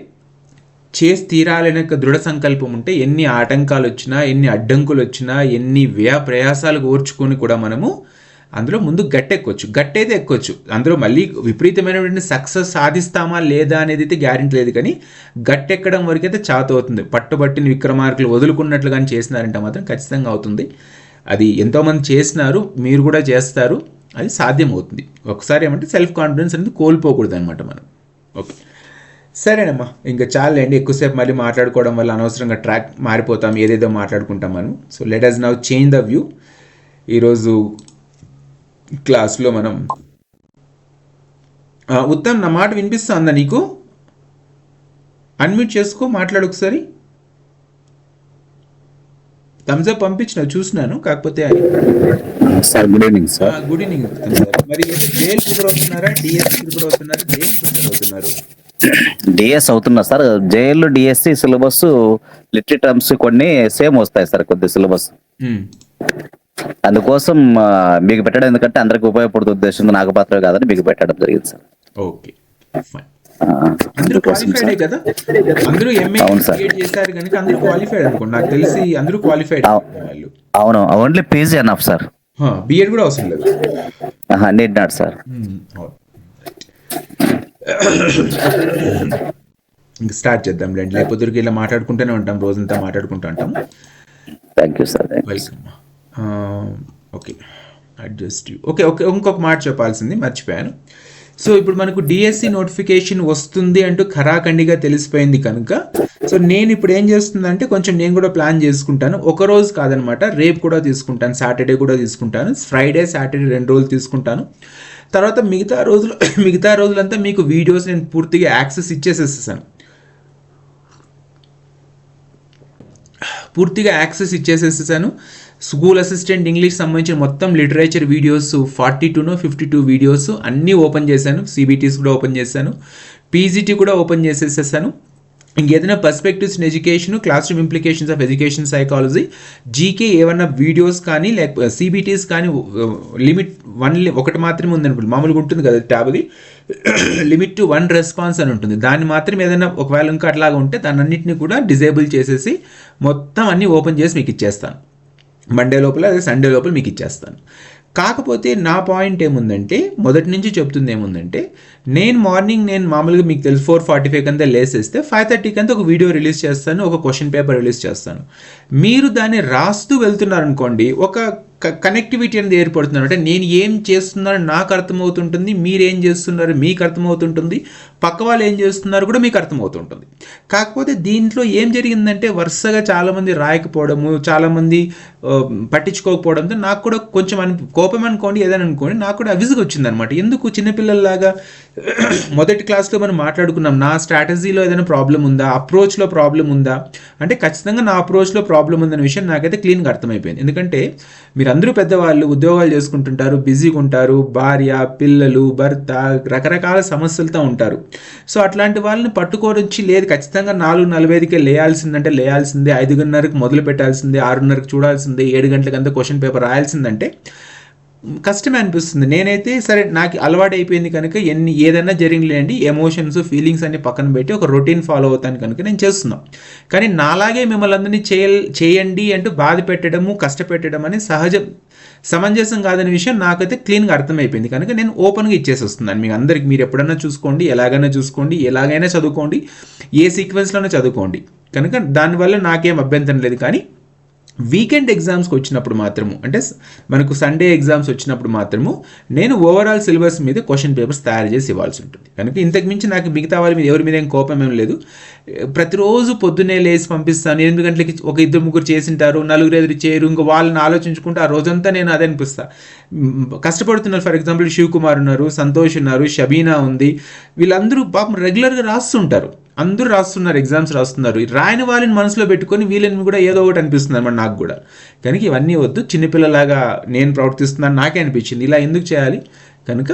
A: చేసి తీరాలనే దృఢ సంకల్పం ఉంటే ఎన్ని ఆటంకాలు వచ్చినా, ఎన్ని అడ్డంకులు వచ్చినా, ఎన్ని ప్రయాసాలు ఓర్చుకొని కూడా మనము అందులో ముందు గట్టయితే ఎక్కొచ్చు. అందులో మళ్ళీ విపరీతమైనటువంటి సక్సెస్ సాధిస్తామా లేదా అనేది అయితే గ్యారెంటీ లేదు. కానీ గట్టెక్కడం వరకు అయితే అవుతుంది. పట్టుబట్టిన విక్రమార్కులు వదులుకున్నట్లు కానీ చేసినారంటే మాత్రం ఖచ్చితంగా అవుతుంది. అది ఎంతోమంది చేసినారు, మీరు కూడా చేస్తారు, అది సాధ్యం అవుతుంది. ఒకసారి ఏమంటే సెల్ఫ్ కాన్ఫిడెన్స్ అనేది కోల్పోకూడదు అనమాట మనం. ఓకే, సరేనమ్మా, ఇంకా చాలండి. ఎక్కువసేపు మళ్ళీ మాట్లాడుకోవడం వల్ల అనవసరంగా ట్రాక్ మారిపోతాం, ఏదేదో మాట్లాడుకుంటాం మనం. So let us now change the view. ఈరోజు క్లాస్లో మనం ఉత్తమ్, నా మాట వినిపిస్తుందా నీకు? అన్మ్యూట్ చేసుకో, మాట్లాడు ఒకసారి. థమ్స్ అప్ పంపించిన చూసినాను, కాకపోతే
D: sir good evening sir.
A: Good evening sir. మరి జేఎల్ ప్రిపేర్ అవుతున్నారా, డిఎస్ ప్రిపేర్ అవుతున్నారా, దేనికి ప్రిపేర్ అవుతున్నారు?
D: డిఎస్ అవుతున్నా sir. JL DSC syllabus literary terms కొన్ని సేమ్ వస్తాయి సార్, కొద్ది సిలబస్. అందుకోసం మీకు పెట్టడం, ఎందుకంటే అందరికి ఉపయోగపడుతున్న ఉద్దేశంతో నాకు మాత్రమే కాదని మీకు పెట్టడం జరిగింది సార్.
A: ఓకే, అందరూ క్వాలిఫైడే కదా, అందరూ ఎంఏ చేశారు కనుక అందరూ క్వాలిఫైడ్ అనుకోండి. నాకు తెలిసి అందరూ క్వాలిఫైడ్ వాళ్ళు.
D: అవును, only PG enough sir.
A: BEd కూడా అవసరం లేదు.
D: Need not sir.
A: ఇంకా స్టార్ట్ చేద్దాం రండి, లేకపోతే ఇలా మాట్లాడుకుంటూనే ఉంటాం, రోజంతా మాట్లాడుకుంటూ ఉంటాం.
D: Thank you sir.
A: Welcome. Okay, adjust. Okay okay, ఇంకొక మాట చెప్పాల్సింది మర్చిపోయాను. సో ఇప్పుడు మనకు డిఎస్సి నోటిఫికేషన్ వస్తుంది అంటూ ఖరాఖండిగా తెలిసిపోయింది కనుక, సో నేను ఇప్పుడు ఏం చేస్తుందంటే కొంచెం నేను కూడా ప్లాన్ చేసుకుంటాను. ఒక రోజు కాదనమాట, రేపు కూడా తీసుకుంటాను, సాటర్డే కూడా తీసుకుంటాను, ఫ్రైడే సాటర్డే 2 రోజులు తీసుకుంటాను. తర్వాత మిగతా రోజులంతా మీకు వీడియోస్ నేను పూర్తిగా యాక్సెస్ ఇచ్చేసేసాను. స్కూల్ అసిస్టెంట్ ఇంగ్లీష్ సంబంధించిన మొత్తం లిటరేచర్ వీడియోస్ 52 వీడియోస్ అన్నీ ఓపెన్ చేశాను. సిబిటీస్ కూడా ఓపెన్ చేశాను, పీజీటీ కూడా ఓపెన్ చేసేసేసాను. ఇంకేదైనా perspectives in education, class room implications of education psychology, GK ఏమన్నా వీడియోస్ కానీ లేకపోతే సిబిటీస్ కానీ లిమిట్ 1 మాత్రమే ఉందనుకోండి. మామూలుగా ఉంటుంది కదా ట్యాబ్ది, లిమిట్ టు 1 రెస్పాన్స్ అని ఉంటుంది. దాన్ని మాత్రం ఏదైనా ఒకవేళ ఇంకా అట్లాగా ఉంటే దాన్ని అన్నింటినీ కూడా డిజేబుల్ చేసేసి మొత్తం అన్నీ ఓపెన్ చేసి మీకు ఇచ్చేస్తాను. మండే లోపల అదే సండే లోపల మీకు ఇచ్చేస్తాను. కాకపోతే నా పాయింట్ ఏముందంటే, మొదటి నుంచి చెప్తుంది ఏముందంటే, నేను మామూలుగా మీకు తెలుసు 4:45 కంతా లేసేస్తే 5:30 కంతా ఒక వీడియో రిలీజ్ చేస్తాను, ఒక క్వశ్చన్ పేపర్ రిలీజ్ చేస్తాను. మీరు దాన్ని రాస్తూ వెళ్తున్నారనుకోండి, ఒక కనెక్టివిటీ అనేది ఏర్పడుతున్నారు. అంటే నేను ఏం చేస్తున్నారో నాకు అర్థమవుతుంటుంది, మీరేం చేస్తున్నారో మీకు అర్థమవుతుంటుంది, పక్క వాళ్ళు ఏం చేస్తున్నారు కూడా మీకు అర్థమవుతుంటుంది. కాకపోతే దీంట్లో ఏం జరిగిందంటే వరుసగా చాలామంది రాయకపోవడము, చాలామంది పట్టించుకోకపోవడంతో నాకు కూడా కొంచెం కోపం అనుకోండి, ఏదైనా అనుకోండి, నాకు కూడా విసుగు వచ్చిందనమాట. ఎందుకు చిన్నపిల్లల్లాగా మొదటి క్లాస్లో మనం మాట్లాడుకున్నాం, నా స్ట్రాటజీలో ఏదైనా ప్రాబ్లం ఉందా, అప్రోచ్లో ప్రాబ్లం ఉందా అంటే ఖచ్చితంగా నా అప్రోచ్లో ప్రాబ్లం ఉందనే విషయం నాకైతే క్లీన్గా అర్థమైపోయింది. ఎందుకంటే మీరందరూ పెద్దవాళ్ళు, ఉద్యోగాలు చేసుకుంటుంటారు, బిజీగా ఉంటారు, భార్య, పిల్లలు, భర్త, రకరకాల సమస్యలతో ఉంటారు. సో అట్లాంటి వాళ్ళని పట్టుకోవచ్చి లేదు ఖచ్చితంగా 4:45కే లేయాల్సిందే, 5:30కి మొదలు పెట్టాల్సిందే, 6:30కి చూడాల్సిందే, 7 గంటలకంతా క్వశ్చన్ పేపర్ రాయాల్సిందంటే కష్టమే అనిపిస్తుంది. నేనైతే సరే నాకు అలవాటు అయిపోయింది కనుక ఏదైనా జరిగిలేండి, ఎమోషన్స్ ఫీలింగ్స్ అన్ని పక్కన పెట్టి ఒక రొటీన్ ఫాలో అవుతాను కనుక నేను చేస్తున్నాను. కానీ నాలాగే మిమ్మల్ని అందరినీ చేయండి అంటూ బాధ పెట్టడము, కష్టపెట్టడం అని సమంజసం కాదనే విషయం నాకైతే క్లీన్గా అర్థమైపోయింది కనుక నేను ఓపెన్గా ఇచ్చేసి వస్తున్నాను మీకు అందరికి. మీరు ఎప్పుడన్నా చూసుకోండి, ఎలాగైనా చూసుకోండి, ఎలాగైనా చదువుకోండి, ఏ సీక్వెన్స్లోనే చదువుకోండి. కనుక దానివల్ల నాకేం అభ్యంతరం లేదు. కానీ వీకెండ్ ఎగ్జామ్స్కి వచ్చినప్పుడు మాత్రము, అంటే మనకు సండే ఎగ్జామ్స్ వచ్చినప్పుడు మాత్రము నేను ఓవరాల్ సిలబస్ మీద క్వశ్చన్ పేపర్స్ తయారు చేసి ఇవ్వాల్సి ఉంటుంది. కనుక ఇంతకుమించి నాకు మిగతా వాళ్ళ మీద ఎవరి మీద ఏం కోపం ఏం లేదు. ప్రతిరోజు పొద్దున్నే లేచి పంపిస్తాను, 8 గంటలకి ఒక 2-3 చేసింటారు, 4 చేయరు, ఇంకా వాళ్ళని ఆలోచించుకుంటూ ఆ రోజంతా నేను అదే అనిపిస్తాను. కష్టపడుతున్నారు. ఫర్ ఎగ్జాంపుల్ శివకుమార్ ఉన్నారు, సంతోష్ ఉన్నారు, షబీనా ఉంది, వీళ్ళందరూ పాపం రెగ్యులర్గా రాస్తుంటారు, అందరూ రాస్తున్నారు, ఎగ్జామ్స్ రాస్తున్నారు. రాయని వాళ్ళని మనసులో పెట్టుకొని వీళ్ళని కూడా ఏదో ఒకటి అనిపిస్తుంది అన్నమాట నాకు కూడా. కనుక ఇవన్నీ వద్దు, చిన్నపిల్లలాగా నేను ప్రవర్తిస్తున్నాను నాకే అనిపించింది, ఇలా ఎందుకు చేయాలి? కనుక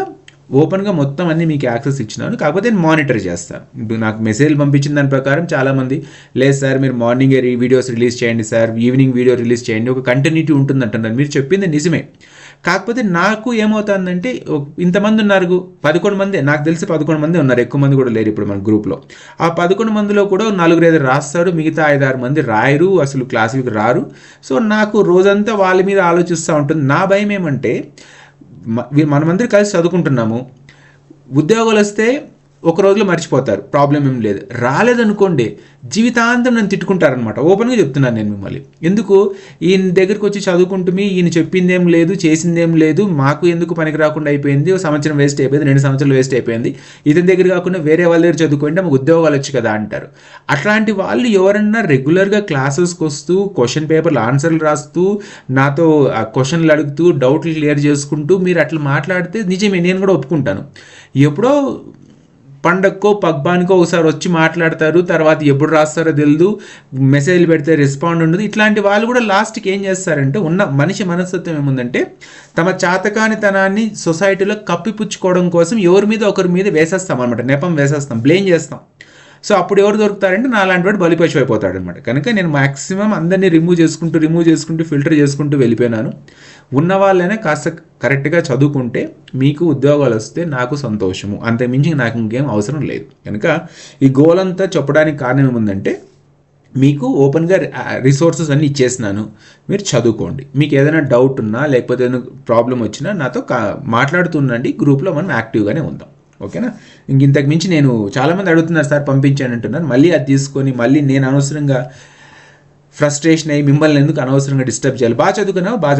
A: ఓపెన్గా మొత్తం అన్నీ మీకు యాక్సెస్ ఇచ్చినాను. కాకపోతే నేను మానిటర్ చేస్తాను. ఇప్పుడు నాకు మెసేజ్లు పంపించిన దాని ప్రకారం చాలామంది లేదు సార్ మీరు మార్నింగే వీడియోస్ రిలీజ్ చేయండి సార్, ఈవినింగ్ వీడియో రిలీజ్ చేయండి, ఒక కంటిన్యూటీ ఉంటుంది అంటున్నారు. మీరు చెప్పింది నిజమే. కాకపోతే నాకు ఏమవుతుందంటే ఇంతమంది ఉన్నారు, 11 మంది, నాకు తెలిసి 11 మంది ఉన్నారు, ఎక్కువ మంది కూడా లేరు ఇప్పుడు మన గ్రూప్లో. ఆ 11 మందిలో కూడా 4-5 రాస్తారు, మిగతా 5-6 మంది రాయరు, అసలు క్లాసులకు రారు. సో నాకు రోజంతా వాళ్ళ మీద ఆలోచిస్తూ ఉంటుంది. నా భయం ఏమంటే మనమందరం కలిసి చదువుకుంటున్నాము, ఉద్యోగాలు వస్తే ఒక రోజులో మర్చిపోతారు, ప్రాబ్లం ఏం లేదు. రాలేదనుకోండి జీవితాంతం నన్ను తిట్టుకుంటారనమాట. ఓపెన్గా చెప్తున్నాను నేను మిమ్మల్ని. ఎందుకు ఈయన దగ్గరికి వచ్చి చదువుకుంటూ ఈయన చెప్పిందేం లేదు, చేసిందేం లేదు, మాకు ఎందుకు పనికి రాకుండా అయిపోయింది, 1 సంవత్సరం వేస్ట్ అయిపోయింది, 2 సంవత్సరాలు వేస్ట్ అయిపోయింది, ఇతని దగ్గర కాకుండా వేరే వాళ్ళ దగ్గర చదువుకుంటే మాకు ఉద్యోగాలు వచ్చి కదా అంటారు. అట్లాంటి వాళ్ళు ఎవరన్నా రెగ్యులర్గా క్లాసెస్కి వస్తూ క్వశ్చన్ పేపర్లు ఆన్సర్లు రాస్తూ నాతో క్వశ్చన్లు అడుగుతూ డౌట్లు క్లియర్ చేసుకుంటూ మీరు అట్లా మాట్లాడితే నిజమే, నేను కూడా ఒప్పుకుంటాను. ఎప్పుడో పండక్కో పబ్బానికో ఒకసారి వచ్చి మాట్లాడతారు, తర్వాత ఎప్పుడు రాస్తారో తెలియదు, మెసేజ్లు పెడితే రెస్పాండ్ ఉండదు. ఇట్లాంటి వాళ్ళు కూడా లాస్ట్కి ఏం చేస్తారంటే, ఉన్న మనిషి మనస్తత్వం ఏముందంటే తమ చాతకానితనాన్ని సొసైటీలో కప్పిపుచ్చుకోవడం కోసం ఎవరి మీద ఒకరి మీద వేసేస్తాం అనమాట, నెపం వేసేస్తాం, బ్లేమ్ చేస్తాం. సో అప్పుడు ఎవరు దొరుకుతారంటే నా లాంటి వాడు బలిపశు అయిపోతాడు అనమాట. కనుక నేను మ్యాక్సిమం అందరినీ రిమూవ్ చేసుకుంటూ ఫిల్టర్ చేసుకుంటూ వెళ్ళిపోయినాను. ఉన్న వాళ్ళైనా కాస్త కరెక్ట్గా చదువుకుంటే మీకు ఉద్యోగాలు వస్తే నాకు సంతోషము, అంతకుమించి నాకు ఇంకేం అవసరం లేదు. కనుక ఈ గోల్ అంతా చెప్పడానికి కారణం ఏముందంటే, మీకు ఓపెన్గా రిసోర్సెస్ అన్నీ ఇచ్చేసినాను, మీరు చదువుకోండి. మీకు ఏదైనా డౌట్ ఉన్నా లేకపోతే ఏదైనా ప్రాబ్లం వచ్చినా నాతో మాట్లాడుతుండండి, గ్రూప్లో మనం యాక్టివ్గానే ఉందాం. ఓకేనా? ఇంతకు మించి నేను చాలామంది అడుగుతున్నారు సార్ పంపించాను అంటున్నారు, మళ్ళీ అది తీసుకొని మళ్ళీ నేను అనవసరంగా ఫ్రస్ట్రేషన్ అయ్యి మిమ్మల్ని ఎందుకు అనవసరంగా డిస్టర్బ్ చేయాలి. బాగా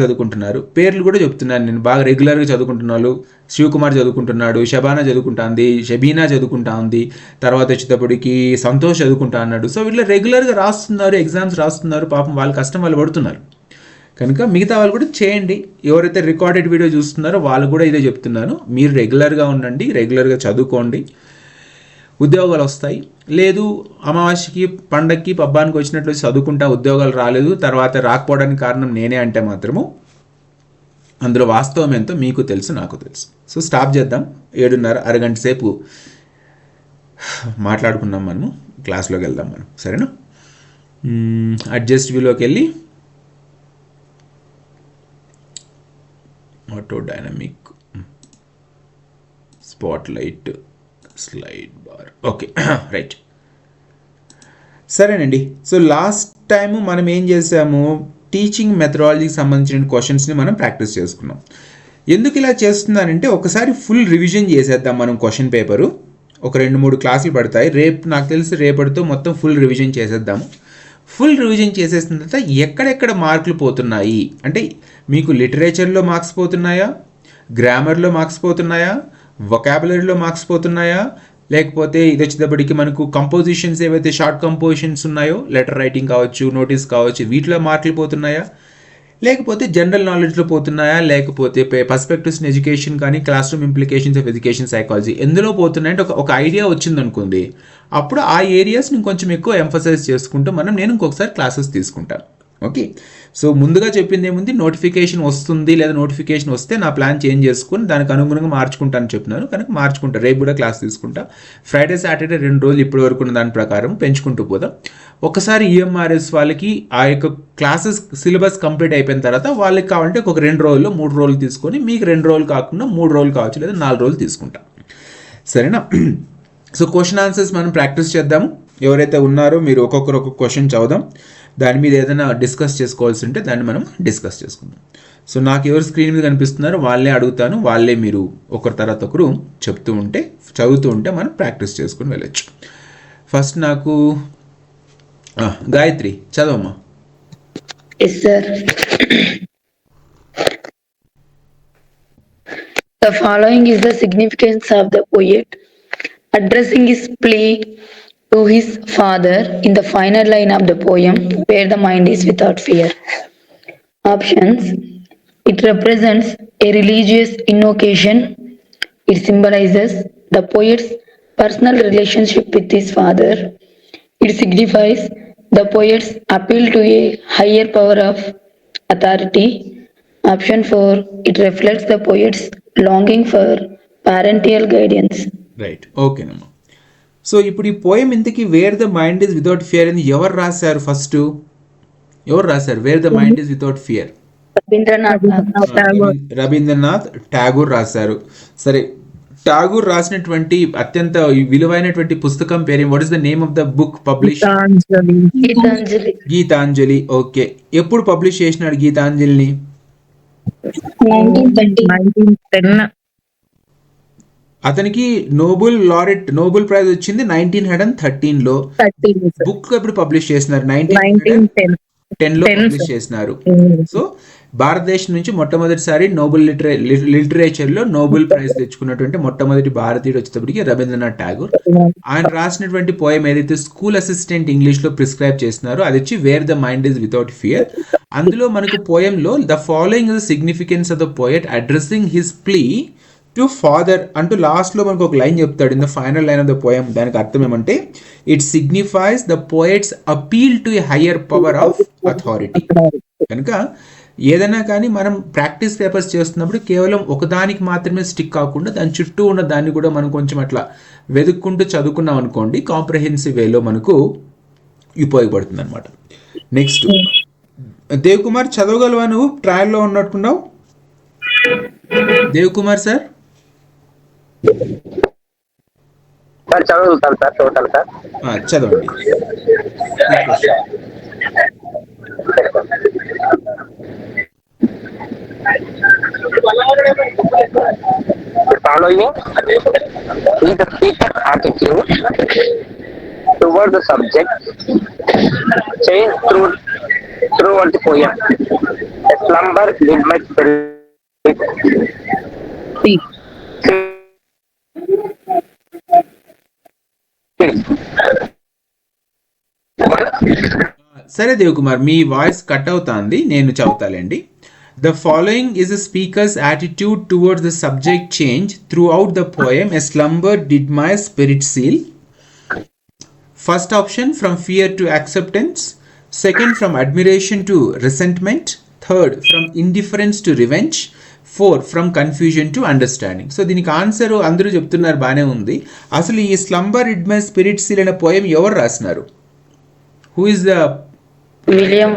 A: చదువుకుంటున్నారు, పేర్లు కూడా చెప్తున్నాను నేను, బాగా రెగ్యులర్గా చదువుకుంటున్నారు. శివకుమార్ చదువుకుంటున్నాడు, షబానా చదువుకుంటా ఉంది, షబీనా చదువుకుంటా ఉంది, తర్వాత వచ్చేటప్పటికి సంతోష్ చదువుకుంటా అన్నాడు. సో వీళ్ళు రెగ్యులర్గా రాస్తున్నారు, ఎగ్జామ్స్ రాస్తున్నారు, పాపం వాళ్ళ కష్టం వాళ్ళు పడుతున్నారు. కనుక మిగతా వాళ్ళు కూడా చేయండి. ఎవరైతే రికార్డెడ్ వీడియో చూస్తున్నారో వాళ్ళు కూడా ఇదే చెప్తున్నాను, మీరు రెగ్యులర్గా ఉండండి, రెగ్యులర్గా చదువుకోండి, ఉద్యోగాలు వస్తాయి. లేదు అమావాస్యకి పండక్కి పబ్బానికి వచ్చినట్లు చదువుకుంటా ఉద్యోగాలు రాలేదు, తర్వాత రాకపోవడానికి కారణం నేనే అంటే మాత్రము అందులో వాస్తవం ఎంతో మీకు తెలుసు, నాకు తెలుసు. సో స్టాప్ చేద్దాం. 7:30 అరగంట సేపు మాట్లాడుకున్నాం, మనము క్లాస్లోకి వెళ్దాం మనం, సరేనా? అడ్జస్ట్ వ్యూలోకి వెళ్ళి auto dynamic spotlight slide bar, okay right, సరేనండి. సో లాస్ట్ టైము మనం ఏం చేసాము, టీచింగ్ మెథడాలజీకి సంబంధించిన క్వశ్చన్స్ని మనం ప్రాక్టీస్ చేసుకున్నాం. ఎందుకు ఇలా చేస్తున్నానంటే, ఒకసారి ఫుల్ రివిజన్ చేసేద్దాం మనం. క్వశ్చన్ పేపరు ఒక 2-3 క్లాసులు పడతాయి, నాకు తెలిసి రేపటితో మొత్తం ఫుల్ రివిజన్ చేసేద్దాము. ఫుల్ రివిజన్ చేసేసిన తర్వాత ఎక్కడెక్కడ మార్కులు పోతున్నాయి అంటే, మీకు లిటరేచర్లో మార్క్స్ పోతున్నాయా, గ్రామర్లో మార్క్స్ పోతున్నాయా, వొకాబులరీలో మార్క్స్ పోతున్నాయా, లేకపోతే ఇది వచ్చేటప్పటికి మనకు కంపోజిషన్స్ ఏవైతే షార్ట్ కంపోజిషన్స్ ఉన్నాయో, లెటర్ రైటింగ్ కావచ్చు, నోటీస్ కావచ్చు, వీటిలో మార్కులు పోతున్నాయా, లేకపోతే జనరల్ నాలెడ్జ్లో పోతున్నాయా, లేకపోతే పర్స్పెక్టివ్స్ ఇన్ ఎడ్యుకేషన్ కానీ class room implications of education psychology ఎందులో పోతున్నాయంటే ఒక ఐడియా వచ్చింది అనుకోండి, అప్పుడు ఆ ఏరియాస్ని కొంచెం ఎక్కువ ఎంఫసైజ్ చేసుకుంటూ నేను ఇంకొకసారి క్లాసెస్ తీసుకుంటాను. ఓకే, సో ముందుగా చెప్పింది ఏముంది, నోటిఫికేషన్ వస్తుంది లేదా నోటిఫికేషన్ వస్తే నా ప్లాన్ చేంజ్ చేసుకుని దానికి అనుగుణంగా మార్చుకుంటాను చెప్తున్నాను. కనుక మార్చుకుంటా, రేపు కూడా క్లాస్ తీసుకుంటా. ఫ్రైడే సాటర్డే 2 రోజులు ఇప్పటి వరకు ఉన్న దాని ప్రకారం పెంచుకుంటూ పోదాం. ఒకసారి ఈఎంఆర్ఎస్ వాళ్ళకి ఆ యొక్క క్లాసెస్ సిలబస్ కంప్లీట్ అయిపోయిన తర్వాత వాళ్ళకి కావాలంటే ఒక 2 రోజుల్లో 3 రోజులు తీసుకొని, మీకు 2 రోజులు కాకుండా 3 రోజులు కావచ్చు లేదా 4 రోజులు తీసుకుంటా, సరేనా? సో క్వశ్చన్ ఆన్సర్స్ మనం ప్రాక్టీస్ చేద్దాము. ఎవరైతే ఉన్నారో మీరు ఒక్కొక్క క్వశ్చన్ చదువుదాం, దాని మీద ఏదైనా డిస్కస్ చేసుకోవాల్సి ఉంటే దాన్ని మనం డిస్కస్ చేసుకుందాం. సో నాకు ఎవరు స్క్రీన్ మీద కనిపిస్తున్నారో వాళ్ళే అడుగుతాను, వాళ్ళే మీరు ఒకరి తర్వాత ఒకరు చదువుతూ ఉంటే మనం ప్రాక్టీస్ చేసుకుని వెళ్ళొచ్చు. ఫస్ట్ నాకు Gayatri చదవమ్మా.
C: Yes, sir. The following is the significance of the poet addressing his plea to his father in the final line of the poem, where the mind is without fear. Options: it represents a religious invocation. It symbolizes the poet's personal relationship with his father. It signifies the poet's appeal to a higher power of authority. Option 4, it reflects the poet's longing for parental guidance.
A: Right, ఓకేనమ్మా. So ఇప్పుడు ఈ poem ఇంతకీ where the mind is without fear అని ఎవరు రాశారు? ఎవరు రాశారు where the mind is without fear? Rabindranath Tagore రాశారు. సరే, ఠాగూర్ రాసినటువంటి అత్యంత విలువైనటువంటి పుస్తకం పేరు, what is the name of the book publish? Gitanjali. Okay, ఎప్పుడు పబ్లిష్ చేసినాడు గీతాంజలిని?
E: 1910.
A: అతనికి నోబెల్ ప్రైజ్ వచ్చింది 1913లో. బుక్ ఎప్పుడు పబ్లిష్ చేసినారు? 1910లో పబ్లిష్ చేసినారు. సో భారతదేశం నుంచి మొట్టమొదటిసారి లిటరేచర్లో నోబెల్ ప్రైజ్ తెచ్చుకున్నటువంటి మొట్టమొదటి భారతీయుడు వచ్చేటప్పటికి రవీంద్రనాథ్ ఠాగూర్. ఆయన రాసినటువంటి పోయం ఏదైతే స్కూల్ అసిస్టెంట్ ఇంగ్లీష్లో ప్రిస్క్రైబ్ చేస్తున్నారో అది వచ్చి where the mind is without fear. అందులో మనకు పోయంలో the following is the significance of the poet addressing his plea to father అంటూ లాస్ట్లో మనకు ఒక లైన్ చెప్తాడు in the final line of the poem. దానికి అర్థం ఏమంటే it signifies the poet's appeal to a higher power of authority. కనుక ఏదైనా కానీ మనం ప్రాక్టీస్ పేపర్స్ చేస్తున్నప్పుడు కేవలం ఒకదానికి మాత్రమే స్టిక్ కాకుండా దాని చుట్టూ ఉన్న దాన్ని కూడా మనం కొంచెం అట్లా వెతుక్కుంటూ చదువుకున్నాం అనుకోండి, కాంప్రహెన్సివ్ వేలో మనకు ఉపయోగపడుతుంది అనమాట. నెక్స్ట్ దేవ్ కుమార్, చదవగలవా నువ్వు? ట్రయల్లో ఉన్నట్టున్నావు దేవ్ కుమార్ సార్.
E: సార్ చదువుతాను సార్, చదువుతాను సార్.
A: చదవండి.
E: Following is the speaker's attitude toward the subject change throughout the poem. A slumber did my spirit.
A: సరే దేవ్ కుమార్, మీ వాయిస్ కట్ అవుతుంది, నేను చదువుతాలేండి. The following is the speaker's attitude towards the subject change throughout the poem a slumber did my spirit seal. First option from fear to acceptance, second from admiration to resentment, third from indifference to revenge, four from confusion to understanding. So దీనికి answer అందరూ చెప్తున్నారు, బాగానే ఉంది. అసలు ఈ slumber did my spirit seal అనే poem ఎవరు రాసినారు? Who is the
C: William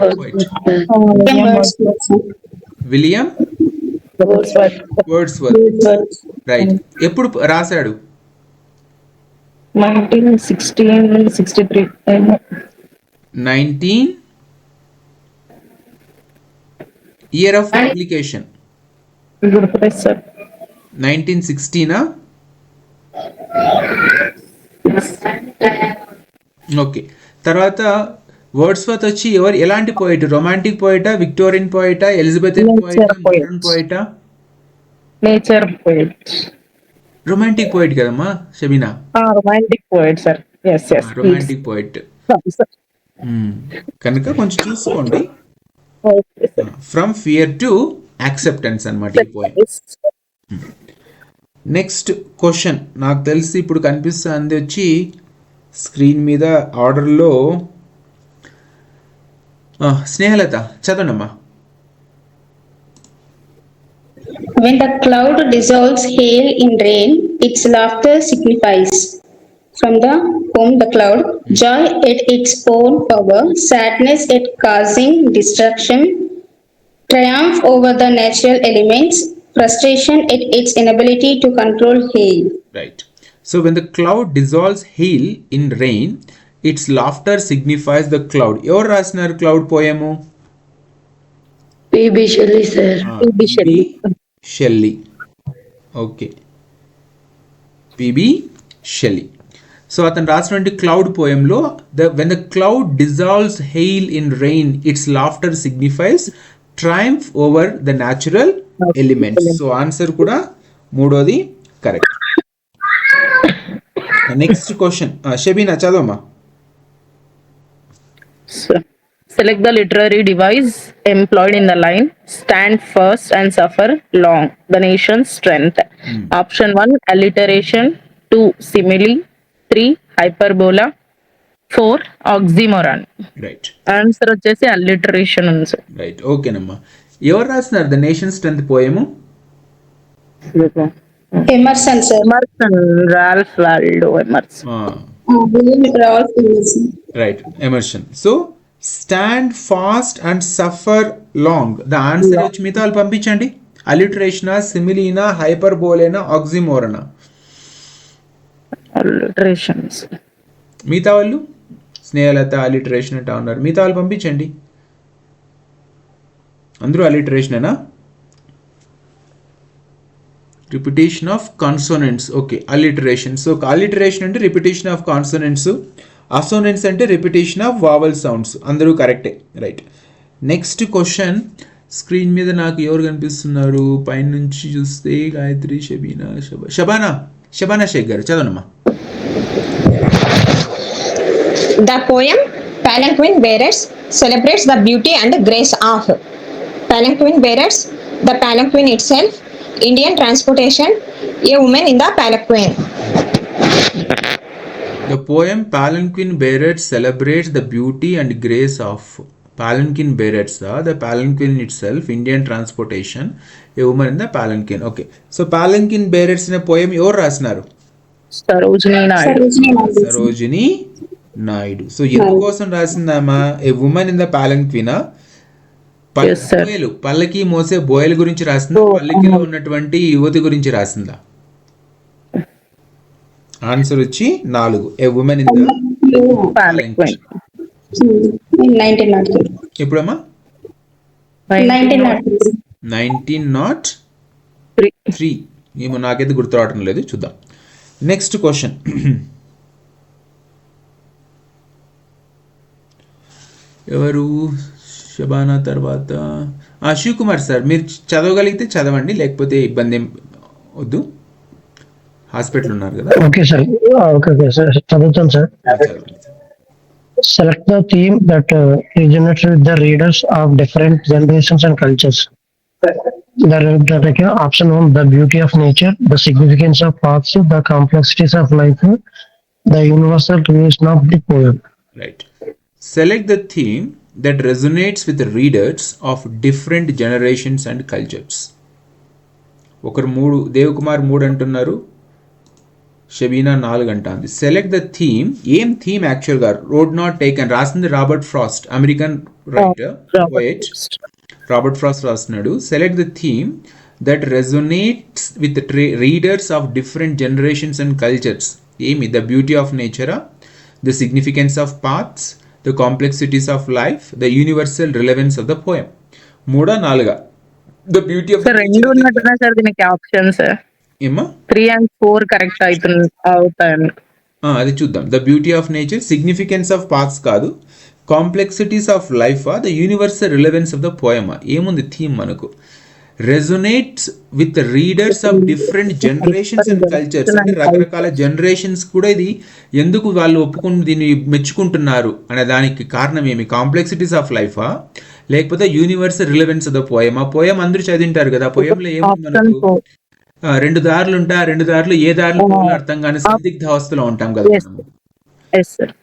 A: William Wordsworth. Right. ఎప్పుడు రాశాడు?
F: 1963
A: ఇయర్ ఆఫ్ పబ్లికేషన్ 1916. ఓకే. తర్వాత వర్డ్స్వర్త్ వచ్చి ఎలాంటి పోయిట్? రొమాంటిక్ పోయిటా, విక్టోరియన్ పోయిటా, ఎలిజబెథన్ పోయిటా, మోడర్న్ పోయిటా?
F: Nature poet.
A: రొమాంటిక్ పోయిట్ కదమ్మా Shabina?
F: Romantic poet sir.
A: Romantic poet కనుక కొంచెం చూసుకోండి. ఫ్రమ్ ఫియర్ టు యాక్సెప్టెన్స్ అన్నమాట ఈ పోయం. నెక్స్ట్ క్వశ్చన్ నాకు తెలిసి ఇప్పుడు కనిపిస్తుంది వచ్చి స్క్రీన్ మీద ఆర్డర్లో. Snehalatha చదవనమ్మా.
G: When the cloud dissolves hail in rain, its laughter signifies. From the poem The Cloud, joy at its own power, sadness at causing destruction, triumph over the natural elements, frustration at its inability to control hail.
A: Right. So when the cloud dissolves hail in rain, its laughter signifies the cloud. ఎవరు రాసినారు cloud poem?
C: P.B. Shelley, sir.
A: Shelley. Okay, PB Shelley. So అతను రాసినటువంటి cloud పోయంలో when the cloud dissolves hail in rain its laughter signifies triumph over the natural elements. So answer కూడా మూడోది correct. Next question Shabina చదవమ్మా.
F: Select the literary device employed in the line. Stand first and suffer long. The nation's strength. Option 1 alliteration, 2 simile, 3 hyperbola, 4 oxymoron.
A: Right.
F: Answer వచ్చేసి alliteration ఉంది sir.
A: Right. ఓకేనమ్మా. ఎవరు రాసినారు the nation strength poem?
G: Emerson, sir.
F: Emerson, Ralph Waldo Emerson.
G: William Ralph Emerson.
A: Right, Emerson. So stand fast and suffer long. The answer వచ్చి మిగతా వాళ్ళు పంపించండి. అలిటరేషనా, సిమిలీనా, హైపర్బోలేనా, ఆక్సిమోరనా?
F: alliterations.
A: మిగతా వాళ్ళు స్నేహలత అలిటరేషన్ అంటా ఉన్నారు. మిగతా వాళ్ళు పంపించండి. అందరూ అలిటరేషనేనా? Repetition of consonants. Okay, alliteration. So alliteration అంటే రిపిటేషన్ ఆఫ్ కాన్సోనెంట్స్, అసోనెంట్స్ అంటే రిపిటేషన్ ఆఫ్ వావల్ సౌండ్స్. అందరూ కరెక్టే. రైట్. నెక్స్ట్ క్వశ్చన్ స్క్రీన్ మీద నాకు ఎవరు కనిపిస్తున్నారు? పైన నుంచి చూస్తే గాయత్రి, షబీనా, షబానా షేక్ గారు చదవనమ్మా.
H: The poem Palanquin Bearers celebrates the beauty and grace of palanquin bearers, the palanquin itself, Indian transportation, a woman in the palanquin.
A: The poem Palanquin Bearers celebrates the beauty and grace of palanquin bearers. The palanquin itself, Indian transportation, a woman in the palanquin. Okay. So palanquin bearers in a poem ఎవరు రాసినారు?
F: Sarojini Naidu.
A: Sarojini Naidu. So ఎందుకోసం రాసిందామా? A woman in the palanquin.
F: Yes, sir.
A: బోయలు, పల్లకి మోసే బోయల గురించి రాసిందా, పల్లకిలో ఉన్నటువంటి యువతి గురించి రాసిందా? ఆన్సర్ వచ్చి 4. A woman in the
F: Palanquin.
G: In 1903.
A: ఎప్పుడమ్మా?
G: 1903.
A: 1903. ఏమో నాకైతే గుర్తు రావటం లేదు, చూద్దాం. Next question. ఎవరు? శబానా తర్వాత శివకుమార్ సార్, మీరు చదవగలిగితే చదవండి, లేకపోతే ఇబ్బంది ఏం వద్దు. హాస్పిటల్ ఉన్నారు కదా.
I: Okay sir. ఓకే సార్, చదువుతాను సార్.
A: చదవండి.
I: Select the theme that resonates with the readers of different generations and cultures. Option 1, the beauty of nature, the significance of paths, the complexities of life, the universal creation of the poem.
A: Right. Select the theme that resonates with the readers of different generations and cultures. ఒకరు 3, దేవకుమార్ 3 అంటున్నారు, షబీనా 4 అంటుంది. Select the theme. ఏం theme యాక్చువల్గా? Road not taken రాసింది Robert Frost, American writer, poet Robert Frost రాస్తున్నాడు. Select the theme that resonates with readers of different generations and cultures. ఏమి? The beauty of నేచరా, the significance of paths, the complexities of life, the universal relevance of the poem. 3 4? The beauty of
F: రెండు ఉన్నట్టున్నా sir దీనికి options.
A: ఏమా?
F: 3 and 4 correct అవుతాయండి.
A: అది చూద్దాం. The beauty of nature, significance of paths కాదు, complexities of life, the universal relevance of the పోయమా. ఏముంది థీమ్ మనకు? Resonates with readers of different generations and cultures. అంటే రకరకాల జనరేషన్స్ కూడా ఇది ఎందుకు వాళ్ళు ఒప్పుకుని దీన్ని మెచ్చుకుంటున్నారు అనే దానికి కారణం ఏమి? కాంప్లెక్సిటీస్ ఆఫ్ లైఫా, లేకపోతే universal relevance of the poem. ఆ పోయం అందరూ చదివింటారు కదా. ఆ పోయంలో ఏముంది మనకు? 2 దారులు ఉంటాయి. ఆ 2 దారులు ఏ దారిలో అర్థం కానీ సందిగ్ధ అవస్థలో ఉంటాం కదా.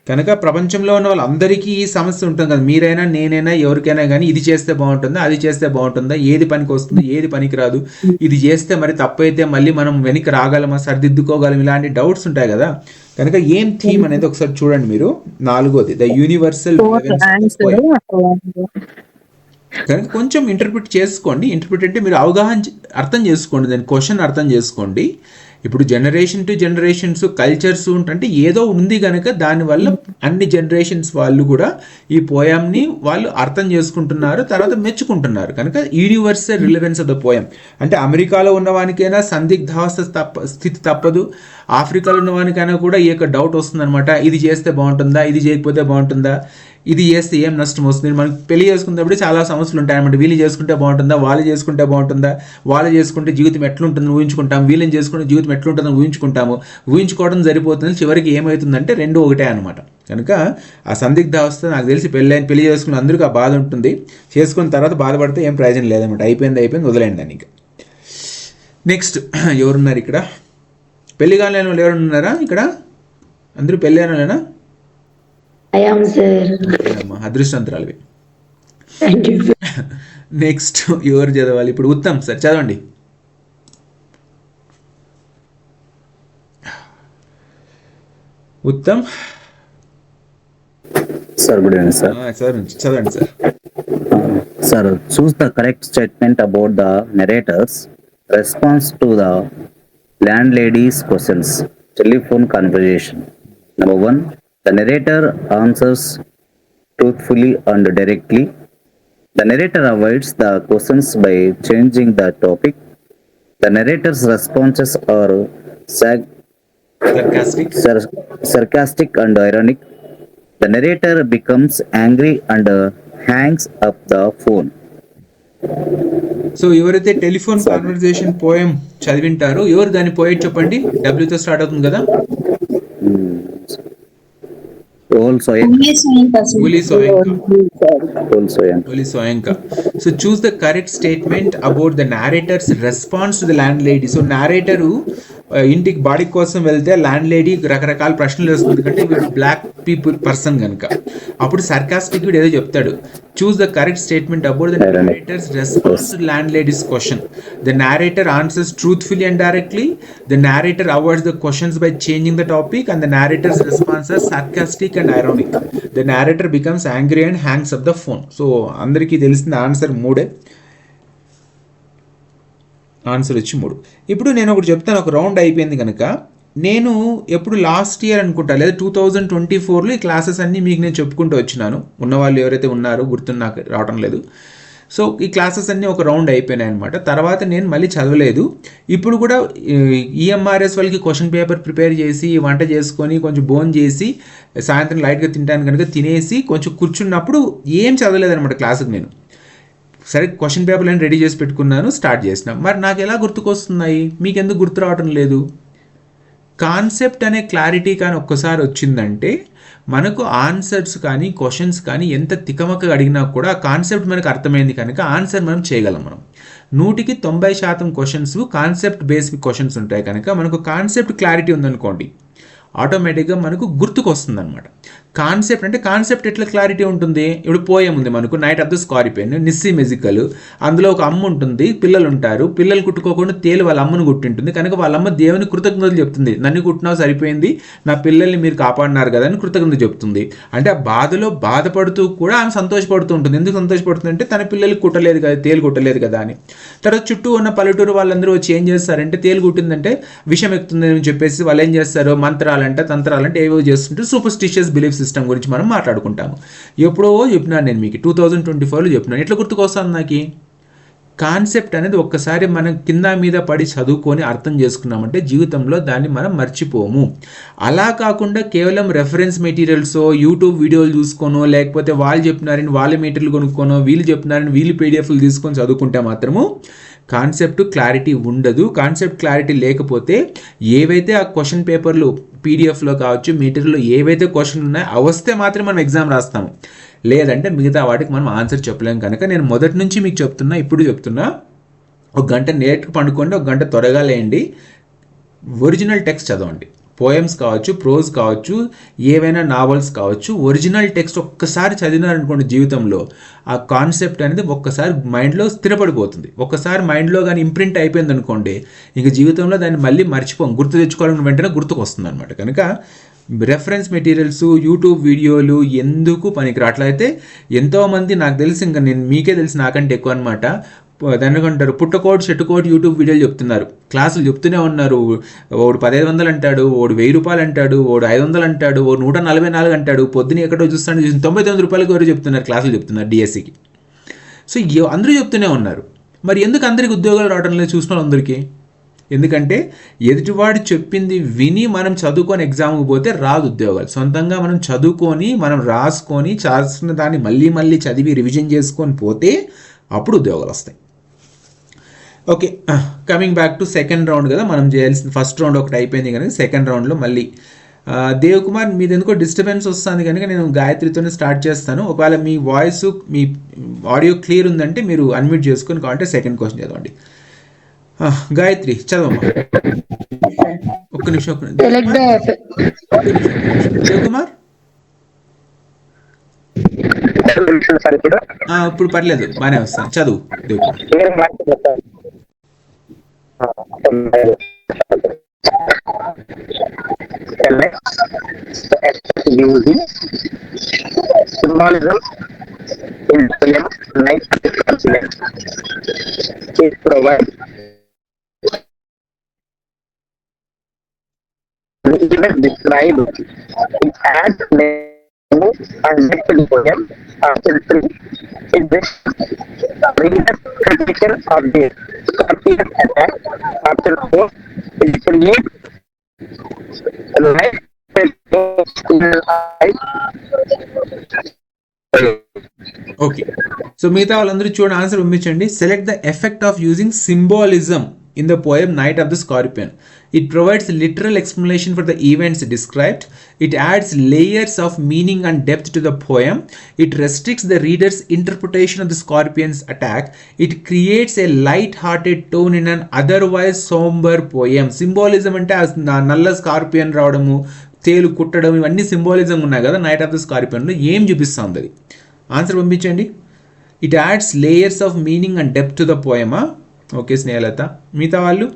A: కనుక ప్రపంచంలో ఉన్న వాళ్ళందరికీ ఈ సమస్య ఉంటుంది కదా. మీరైనా నేనైనా ఎవరికైనా కానీ ఇది చేస్తే బాగుంటుందా, అది చేస్తే బాగుంటుందా, ఏది పనికి వస్తుంది, ఏది పనికి రాదు, ఇది చేస్తే మరి తప్పైతే మళ్ళీ మనం వెనక్కి రాగలమా, సరిదిద్దుకోగలం, ఇలాంటి డౌట్స్ ఉంటాయి కదా. కనుక ఏం థీమ్ అనేది ఒకసారి చూడండి మీరు. 4ది ద యూనివర్సల్. కనుక కొంచెం ఇంటర్ప్రిట్ చేసుకోండి. ఇంటర్ప్రిట్ అంటే మీరు అర్థం చేసుకోండి, దాని క్వశ్చన్ అర్థం చేసుకోండి. ఇప్పుడు జనరేషన్ టు జనరేషన్స్ కల్చర్స్ అంటే ఏదో ఉంది కనుక దానివల్ల అన్ని జనరేషన్స్ వాళ్ళు కూడా ఈ పోయంని వాళ్ళు అర్థం చేసుకుంటున్నారు, తర్వాత మెచ్చుకుంటున్నారు. కనుక universal relevance of the poem అంటే అమెరికాలో ఉన్నవానికైనా సందిగ్ధావస్థ స్థితి తప్పదు, ఆఫ్రికాలో ఉన్నవానికైనా కూడా ఈ యొక్క డౌట్ వస్తుంది అనమాట. ఇది చేస్తే బాగుంటుందా, ఇది చేయకపోతే బాగుంటుందా, ఇది చేస్తే ఏం నష్టం వస్తుంది. మనకి పెళ్లి చేసుకున్నప్పుడు చాలా సమస్యలు ఉంటాయి అనమాట. వీళ్ళు చేసుకుంటే బాగుంటుందా, వాళ్ళు చేసుకుంటే బాగుంటుందా, వాళ్ళు చేసుకుంటే జీవితం ఎట్లుంటుందని ఊహించుకుంటాం, వీళ్ళని చేసుకుంటే జీవితం ఎట్లుంటుందని ఊహించుకుంటాము. ఊహించుకోవడం సరిపోతుంది, చివరికి ఏమవుతుందంటే 2 ఒకటే అనమాట. కనుక ఆ సందిగ్ధ అవస్థ నాకు తెలిసి పెళ్లి చేసుకున్న అందరికీ ఆ బాధ ఉంటుంది. చేసుకున్న తర్వాత బాధపడితే ఏం ప్రయోజనం లేదనమాట. అయిపోయింది వదిలేయండి దాన్ని. ఇంకా నెక్స్ట్ ఎవరున్నారు ఇక్కడ? పెళ్లి కాని వాళ్ళు ఎవరు ఉన్నారా ఇక్కడ? అందరూ పెళ్ళి అయినా?
C: I am sir.
A: అదృష్టవంతురాలివి.
C: Thank you.
A: Next ఎవరు చదవాలి ఇప్పుడు? ఉత్తమ్ సార్ చదవండి. Uttam
D: sir, good evening sir.
A: Sir చదవండి sir.
D: Sir, choose the correct statement about the narrator's response to the landlady's questions. Telephone conversation. Number 1, the narrator answers truthfully and directly. The narrator avoids the questions by changing the topic. The narrator's responses are sarcastic and ironic. The narrator becomes angry and hangs up the phone.
A: So ఎవరైతే telephone conversation poem చదివింటారో ఎవరు దాని poet చెప్పండి. డబ్ల్యూతో start అవుతుంది కదా.
D: Uli Soyinka. Soyanka.
A: Only Soyanka. So choose the correct statement about the narrator's response to the landlady. So narrator ఇంటికి body కోసం వెళ్తే land lady రకరకాల ప్రశ్నలు వేస్తుంది, ఎందుకంటే వీడు బ్లాక్ పీపుల్ పర్సన్ కనుక. అప్పుడు సర్కాస్టిక్ వీడు ఏదో చెప్తాడు, చూస్ the correct statement about the narrator's response to land lady's question. The narrator answers truthfully and directly. The narrator avoids the questions by changing the topic, and the narrator's response is sarcastic and ironic. The narrator becomes angry and hangs up the phone. So అందరికీ తెలిసిన answer మూడే. Answer వచ్చి 3. ఇప్పుడు నేను ఒకటి చెప్తాను, ఒక round అయిపోయింది కనుక నేను ఎప్పుడు లాస్ట్ ఇయర్ అనుకుంటా లేదా 2024లో ఈ క్లాసెస్ అన్నీ మీకు నేను చెప్పుకుంటూ వచ్చినాను. ఉన్నవాళ్ళు ఎవరైతే ఉన్నారో గుర్తున్న నాకు రావడం లేదు. సో ఈ క్లాసెస్ అన్నీ ఒక రౌండ్ అయిపోయినాయి అనమాట. తర్వాత నేను మళ్ళీ చదవలేదు. ఇప్పుడు కూడా ఈఎంఆర్ఎస్ వాళ్ళకి క్వశ్చన్ పేపర్ ప్రిపేర్ చేసి వంట చేసుకొని కొంచెం బోన్ చేసి సాయంత్రం లైట్గా తింటాను కనుక తినేసి కొంచెం కూర్చున్నప్పుడు ఏం చదవలేదనమాట క్లాసుకి నేను. సరే క్వశ్చన్ పేపర్లు అని రెడీ చేసి పెట్టుకున్నాను, స్టార్ట్ చేసినా. మరి నాకు ఎలా గుర్తుకొస్తున్నాయి, మీకు ఎందుకు గుర్తు రావటం లేదు? కాన్సెప్ట్ అనే క్లారిటీ కానీ ఒక్కసారి వచ్చిందంటే మనకు ఆన్సర్స్ కానీ క్వశ్చన్స్ కానీ ఎంత తికమక అడిగినా కూడా ఆ కాన్సెప్ట్ మనకు అర్థమైంది కనుక ఆన్సర్ మనం చేయగలం. మనం 100కి 90% క్వశ్చన్స్ కాన్సెప్ట్ బేస్డ్ క్వశ్చన్స్ ఉంటాయి కనుక మనకు కాన్సెప్ట్ క్లారిటీ ఉందనుకోండి, ఆటోమేటిక్గా మనకు గుర్తుకొస్తుంది అనమాట. కాన్సెప్ట్ అంటే కాన్సెప్ట్ ఎట్లా క్లారిటీ ఉంటుంది? ఇప్పుడు పోయం ఉంది మనకు, night of the scorpion, Nissim Ezekiel. అందులో ఒక అమ్మ ఉంటుంది, పిల్లలు ఉంటారు, పిల్లలు కుట్టుకోకుండా తేలు వాళ్ళ అమ్మను కుట్టింటుంది కనుక వాళ్ళ అమ్మ దేవుని కృతజ్ఞతలు చెప్తుంది, నన్ను కుట్టినావు సరిపోయింది, నా పిల్లల్ని మీరు కాపాడినారు కదా అని కృతజ్ఞత చెప్తుంది. అంటే ఆ బాధలో బాధపడుతూ కూడా ఆమె సంతోషపడుతూ ఉంటుంది. ఎందుకు సంతోషపడుతుంది అంటే తన పిల్లలకి కుట్టలేదు కదా, తేలు కుట్టలేదు కదా అని. తర్వాత చుట్టూ ఉన్న పల్లెటూరు వాళ్ళందరూ వచ్చి ఏం చేస్తారంటే తేలు కుట్టిందంటే విషం ఎక్కుతుంది అని చెప్పేసి వాళ్ళు ఏం చేస్తారు, మంత్రాలంటే తంత్రాలంటే ఏవో చేస్తుంటే సూపర్స్టిషియస్ బిలీఫ్ సిస్టమ్ గురించి మనం మాట్లాడుకుంటాము. ఎప్పుడో చెప్పినాను నేను మీకు, 2024లో చెప్పినాను. ఎట్లా గుర్తుకొస్తాను నాకు? కాన్సెప్ట్ అనేది ఒక్కసారి మనం కింద మీద పడి చదువుకొని అర్థం చేసుకున్నామంటే జీవితంలో దాన్ని మనం మర్చిపోము. అలా కాకుండా కేవలం రెఫరెన్స్ మెటీరియల్స్, యూట్యూబ్ వీడియోలు చూసుకోనో, లేకపోతే వాళ్ళు చెప్పినారని వాళ్ళ మెటీరియల్ కొనుక్కోనో, వీళ్ళు చెప్పినారని వీళ్ళు పీడిఎఫ్లు తీసుకొని చదువుకుంటే మాత్రము కాన్సెప్ట్ క్లారిటీ ఉండదు. కాన్సెప్ట్ క్లారిటీ లేకపోతే ఏవైతే ఆ క్వశ్చన్ పేపర్లు పీడిఎఫ్లో కావచ్చు, మెటీరియల్లో ఏవైతే క్వశ్చన్లు ఉన్నాయో అవస్తే మాత్రం మనం ఎగ్జామ్ రాస్తాము, లేదంటే మిగతా వాటికి మనం ఆన్సర్ చెప్పలేము. కనుక నేను మొదటి నుంచి మీకు చెప్తున్నా, ఇప్పుడు చెప్తున్నా, 1 గంట నేర్చుకు పండుకోండి, 1 గంట త్వరగా లేండి, ఒరిజినల్ టెక్స్ట్ చదవండి. పోయమ్స్ కావచ్చు, ప్రోజ్ కావచ్చు, ఏవైనా నావల్స్ కావచ్చు, ఒరిజినల్ టెక్స్ట్ ఒక్కసారి చదివినారనుకోండి జీవితంలో ఆ కాన్సెప్ట్ అనేది ఒక్కసారి మైండ్లో స్థిరపడిపోతుంది. ఒక్కసారి మైండ్లో కానీ ఇంప్రింట్ అయిపోయింది అనుకోండి, ఇంక జీవితంలో దాన్ని మళ్ళీ మర్చిపోం, గుర్తు తెచ్చుకోవాలని వెంటనే గుర్తుకు వస్తుంది అనమాట. కనుక రెఫరెన్స్ మెటీరియల్స్, యూట్యూబ్ వీడియోలు ఎందుకు పనికి రావట్లయితే ఎంతోమంది నాకు తెలిసి, ఇంకా నేను మీకే తెలిసి నాకంటే ఎక్కువ అనమాట, దాన్ని అంటారు పుట్టకోటి చెట్టుకోటి యూట్యూబ్ వీడియోలు చెప్తున్నారు, క్లాసులు చెప్తూనే ఉన్నారు. ఓడు 1500 అంటాడు, ఓడు 1000 రూపాయలు అంటాడు, ఓడు 500 అంటాడు, ఓడు 144 అంటాడు, పొద్దున ఎక్కడో చూస్తాడు 99 రూపాయలకి ఎవరు చెప్తున్నారు, క్లాసులు చెప్తున్నారు డిఎస్సికి. సో అందరూ చెప్తూనే ఉన్నారు. మరి ఎందుకు అందరికి ఉద్యోగాలు రావడం లేదు చూసిన వాళ్ళందరికీ? ఎందుకంటే ఎదుటివాడు చెప్పింది విని మనం చదువుకొని ఎగ్జామ్కి పోతే రాదు ఉద్యోగాలు. సొంతంగా మనం చదువుకొని మనం రాసుకొని చేసిన దాన్ని మళ్ళీ చదివి రివిజన్ చేసుకొని పోతే అప్పుడు ఉద్యోగాలు వస్తాయి. Okay, coming back to second round కదా మనం చేయాల్సిన. ఫస్ట్ రౌండ్ ఒకటి అయిపోయింది కనుక సెకండ్ రౌండ్లో మళ్ళీ దేవ్ కుమార్ మీది ఎందుకో డిస్టర్బెన్స్ వస్తుంది కనుక నేను గాయత్రితోనే స్టార్ట్ చేస్తాను. ఒకవేళ మీ వాయిస్, మీ ఆడియో క్లియర్ ఉందంటే మీరు అన్మ్యూట్ చేసుకొని కావాలంటే సెకండ్ క్వశ్చన్ చదవండి. గాయత్రి చదవమ్మా. ఒక్క నిమిషం. దేవ్ కుమార్ ఇప్పుడు పర్లేదు, బాగానే వస్తాను, చదువు Dev Kumar.
E: Using symbolism in poem Night of the Scorpion is provided. The event described it as many unwritten poem after 3 is this reader's prediction of the Scorpion attack after 4 is create life.
A: Okay, so మిగతా వాళ్ళందరూ చూడండి, answer పంపించండి. Select the effect of using symbolism in the poem Night of the Scorpion. It provides literal explanation for the events described. It adds layers of meaning and depth to the poem. It restricts the reader's interpretation of the scorpion's attack. It creates a light-hearted tone in an otherwise somber poem. Symbolism అంటే నల్ల scorpion రావడము, తేలు కుట్టడం, ఇవన్నీ symbolism ఉన్నాయి కదా night of the స్కార్పియన్లో. ఏం చూపిస్తుంది అది? ఆన్సర్ పంపించండి. It adds layers of meaning and depth to the పోయమా? ఓకే స్నేహలత. మిగతా వాళ్ళు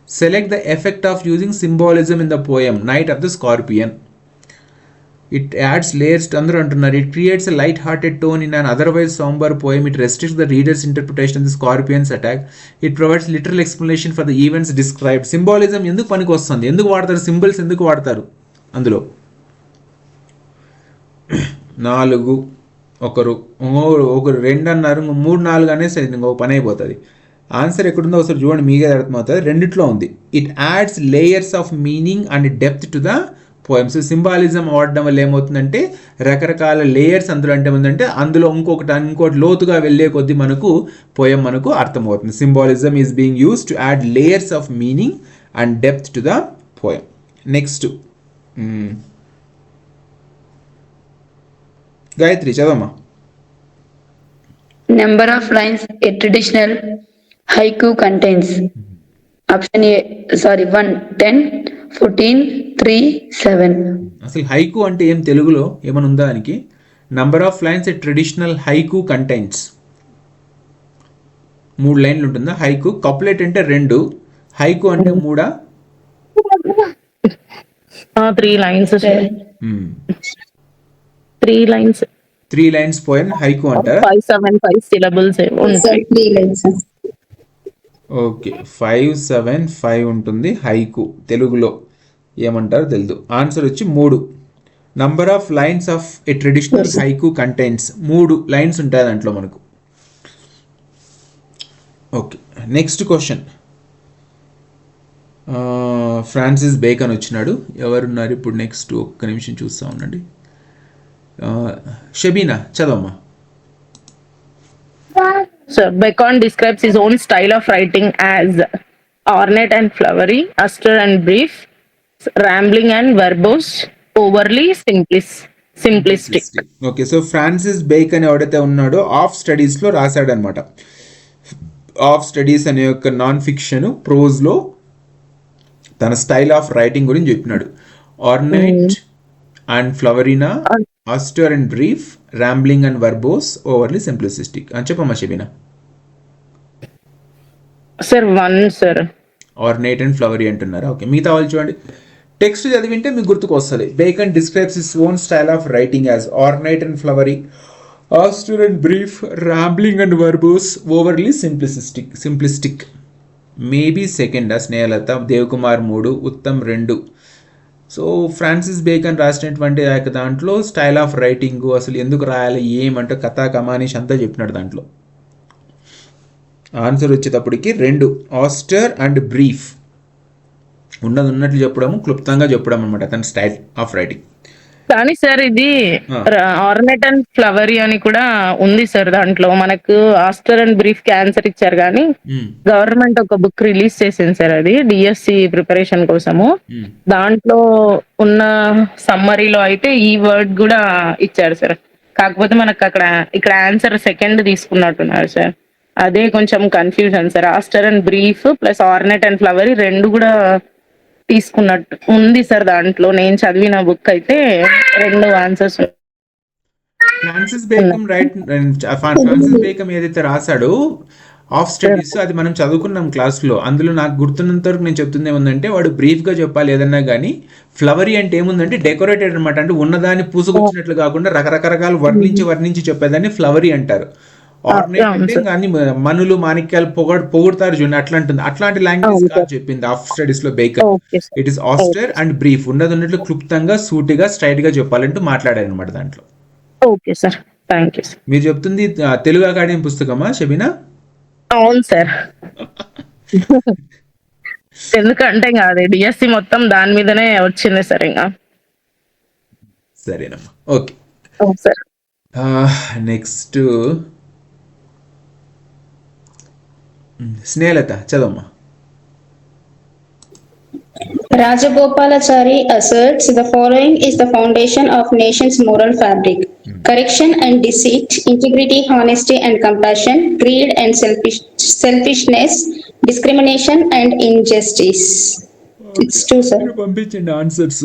A: select the effect of using symbolism in the poem night of the scorpion. It adds layers అందరూ అంటున్నారు. It creates a light hearted tone in an otherwise sombre poem. It restricts the reader's interpretation of the scorpion's attack. It provides literal explanation for the events described. Symbolism ఎందుకు పనికి వస్తుంది, ఎందుకు వాడతారు, symbols ఎందుకు వాడతారు అందులో? 4 ఒకరు 2 అన్నారు, 3 4 అనేసి ఇంకో పని అయిపోతుంది. ఆన్సర్ ఎక్కడుందో ఒకసారి చూడండి, మీకే అర్థమవుతుంది. రెండిట్లో ఉంది. It adds layers of meaning and depth to the poems. Symbolism వాడడం వల్ల ఏమవుతుందంటే రకరకాల లేయర్స్ అందులో అంటే ఏంటంటే అందులో ఇంకోటి లోతుగా వెళ్ళే కొద్దీ మనకు పోయం మనకు అర్థమవుతుంది. Symbolism is being use to add layers of meaning and depth to the poem. Next Gayatri చదవమ్మా.
C: Number of lines a traditional haiku contains. Option A, 1, 10, 14, 3, 7.
A: అసలు హైకు అంటే ఏం, తెలుగులో ఏమైనా ఉందా దానికి? Number of lines A traditional haiku contains. 3 లైన్లు ఉంటుందా హైకు? కప్లెట్ అంటే 2, హైకు అంటే 3.
F: 3 lines. 3 lines.
A: 3 lines పోయిన హైకు అంటారా?
F: 5, 7, 5 syllables ఉంటాయి.
G: 3 lines.
A: ఓకే, 5, 7, 5 ఉంటుంది హైకు. తెలుగులో ఏమంటారో తెలియదు. ఆన్సర్ వచ్చి 3. Number of lines of A traditional haiku contains. 3 lines ఉంటాయి దాంట్లో మనకు. Okay, next question. Francis bacon వచ్చినాడు. ఎవరున్నారు ఇప్పుడు నెక్స్ట్? ఒక్క నిమిషం చూస్తూ ఉండండి. Shabina చదవమ్మా.
F: So Bacon describes his own style of writing as ornate and flowery, austere and brief, rambling and verbose, overly simplistic.
A: Okay, so Francis bacon ఎవడైతే ఉన్నాడో ఆఫ్ స్టడీస్లో రాశాడనమాట. ఆఫ్ స్టడీస్ అనే యొక్క నాన్ ఫిక్షన్ ప్రోజ్లో తన స్టైల్ ఆఫ్ రైటింగ్ గురించి చెప్పినాడు. Ornate and ఫ్లవరీనా, austere and brief, rambling and verbose, overly simplistic. అని చెప్పమ్మా Shabina.
F: Sir, 1 sir.
A: Ornate and flowery అంటున్నారా? ఓకే, మిగతా వాళ్ళు చూడండి. టెక్స్ట్ చదివింటే మీకు గుర్తుకు వస్తుంది. Bacon describes his own style of writing as ornate and flowery, austere and brief, rambling and verbose, overly simplistic. Maybe second Snehalatha, Devakumar 3, Uttam 2. So Francis bacon రాసినటువంటి ఆ యొక్క దాంట్లో స్టైల్ ఆఫ్ రైటింగ్ అసలు ఎందుకు రాయాలి ఏమంటే కథా కమానిష్ అంతా చెప్పినాడు దాంట్లో. ఆన్సర్ వచ్చేటప్పటికి 2, ఆస్టర్ అండ్ బ్రీఫ్. ఉన్నట్లు చెప్పడము, క్లుప్తంగా చెప్పడం అనమాట తన స్టైల్ ఆఫ్ రైటింగ్.
F: కానీ సార్ ఇది ఆర్నెట్ అండ్ ఫ్లవరీ అని కూడా ఉంది సార్. దాంట్లో మనకు ఆస్టర్ అండ్ బ్రీఫ్ కి ఆన్సర్ ఇచ్చారు కానీ గవర్నమెంట్ ఒక బుక్ రిలీజ్ చేసింది సార్, అది డిఎస్సి ప్రిపరేషన్ కోసము. దాంట్లో ఉన్న సమ్మరీలో అయితే ఈ వర్డ్ కూడా ఇచ్చారు సార్. కాకపోతే మనకు ఇక్కడ ఆన్సర్ సెకండ్ తీసుకున్నట్టున్నారు సార్. అదే కొంచెం confusion sir. Austere and brief plus ornate and flowery 2 కూడా తీసుకున్నట్టు ఉంది సార్. దాంట్లో నేను చదివిన బుక్ అయితే 2 ఆన్సర్స్.
A: ఫ్రాన్సిస్ బేకన్ ఏదైతే రాశాడో ఆఫ్ స్టడీస్, అది మనం చదువుకున్నాం క్లాస్లో. అందులో నాకు గుర్తున్నంత వరకు నేను చెప్తుంది ఏముందంటే వాడు బ్రీఫ్గా చెప్పాలి ఏదన్నా కానీ. ఫ్లవరీ అంటే ఏముందంటే డెకరేటెడ్ అనమాట. అంటే ఉన్నదాన్ని పూసుకొచ్చినట్లు కాకుండా రకరకాలు వర్ణించి చెప్పేదాన్ని ఫ్లవరీ అంటారు. ఆర్నెట్ అంటే కానీ మనులు మాణిక్యాలు పొగుడతారు చూడండి, అట్లాంటి లాంగ్వేజ్ కాదు చెప్పింది ఆఫ్ స్టడీస్ లో bacon. It is Aster and brief, ఉన్నట్లు క్లుప్తంగా సూటిగా స్ట్రైట్ గా చెప్పాలంటూ మాట్లాడారు అనమాట దాంట్లో.
F: Okay sir, thank you.
A: మీరు చెప్తుంది తెలుగు అకాడమీ పుస్తకమా షబీనా?
F: అవును సార్. ఎందుకంటే అది డిఎస్సి మొత్తం దాని మీదనే వచ్చింది సార్. ఇంకా
A: సరేనమ్మా, ఓకే
F: సార్.
A: నెక్స్ట్ స్నేహలత చదవమ్మా.
G: Rajagopalachari asserts the following is the foundation of nation's moral fabric: correction and deceit, integrity, honesty and compassion, greed and selfishness, discrimination and injustice. It's true, sir.
A: పంపించండి answers.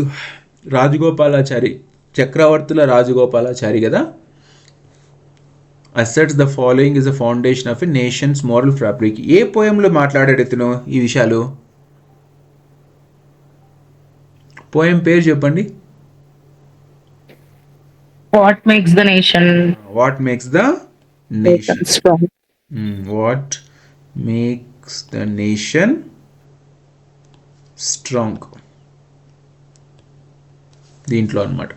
A: Rajagopalachari, Chakravarthula Rajagopalachari కదా. Asserts the following is the foundation of a nation's moral fabric. ఏ పోయంలో మాట్లాడాడు ఇతను ఈ విషయాలు? Poem పేరు చెప్పండి.
F: What makes the nation
A: what makes the nation
F: strong?
A: What makes the nation strong, దీంట్లో అనమాట.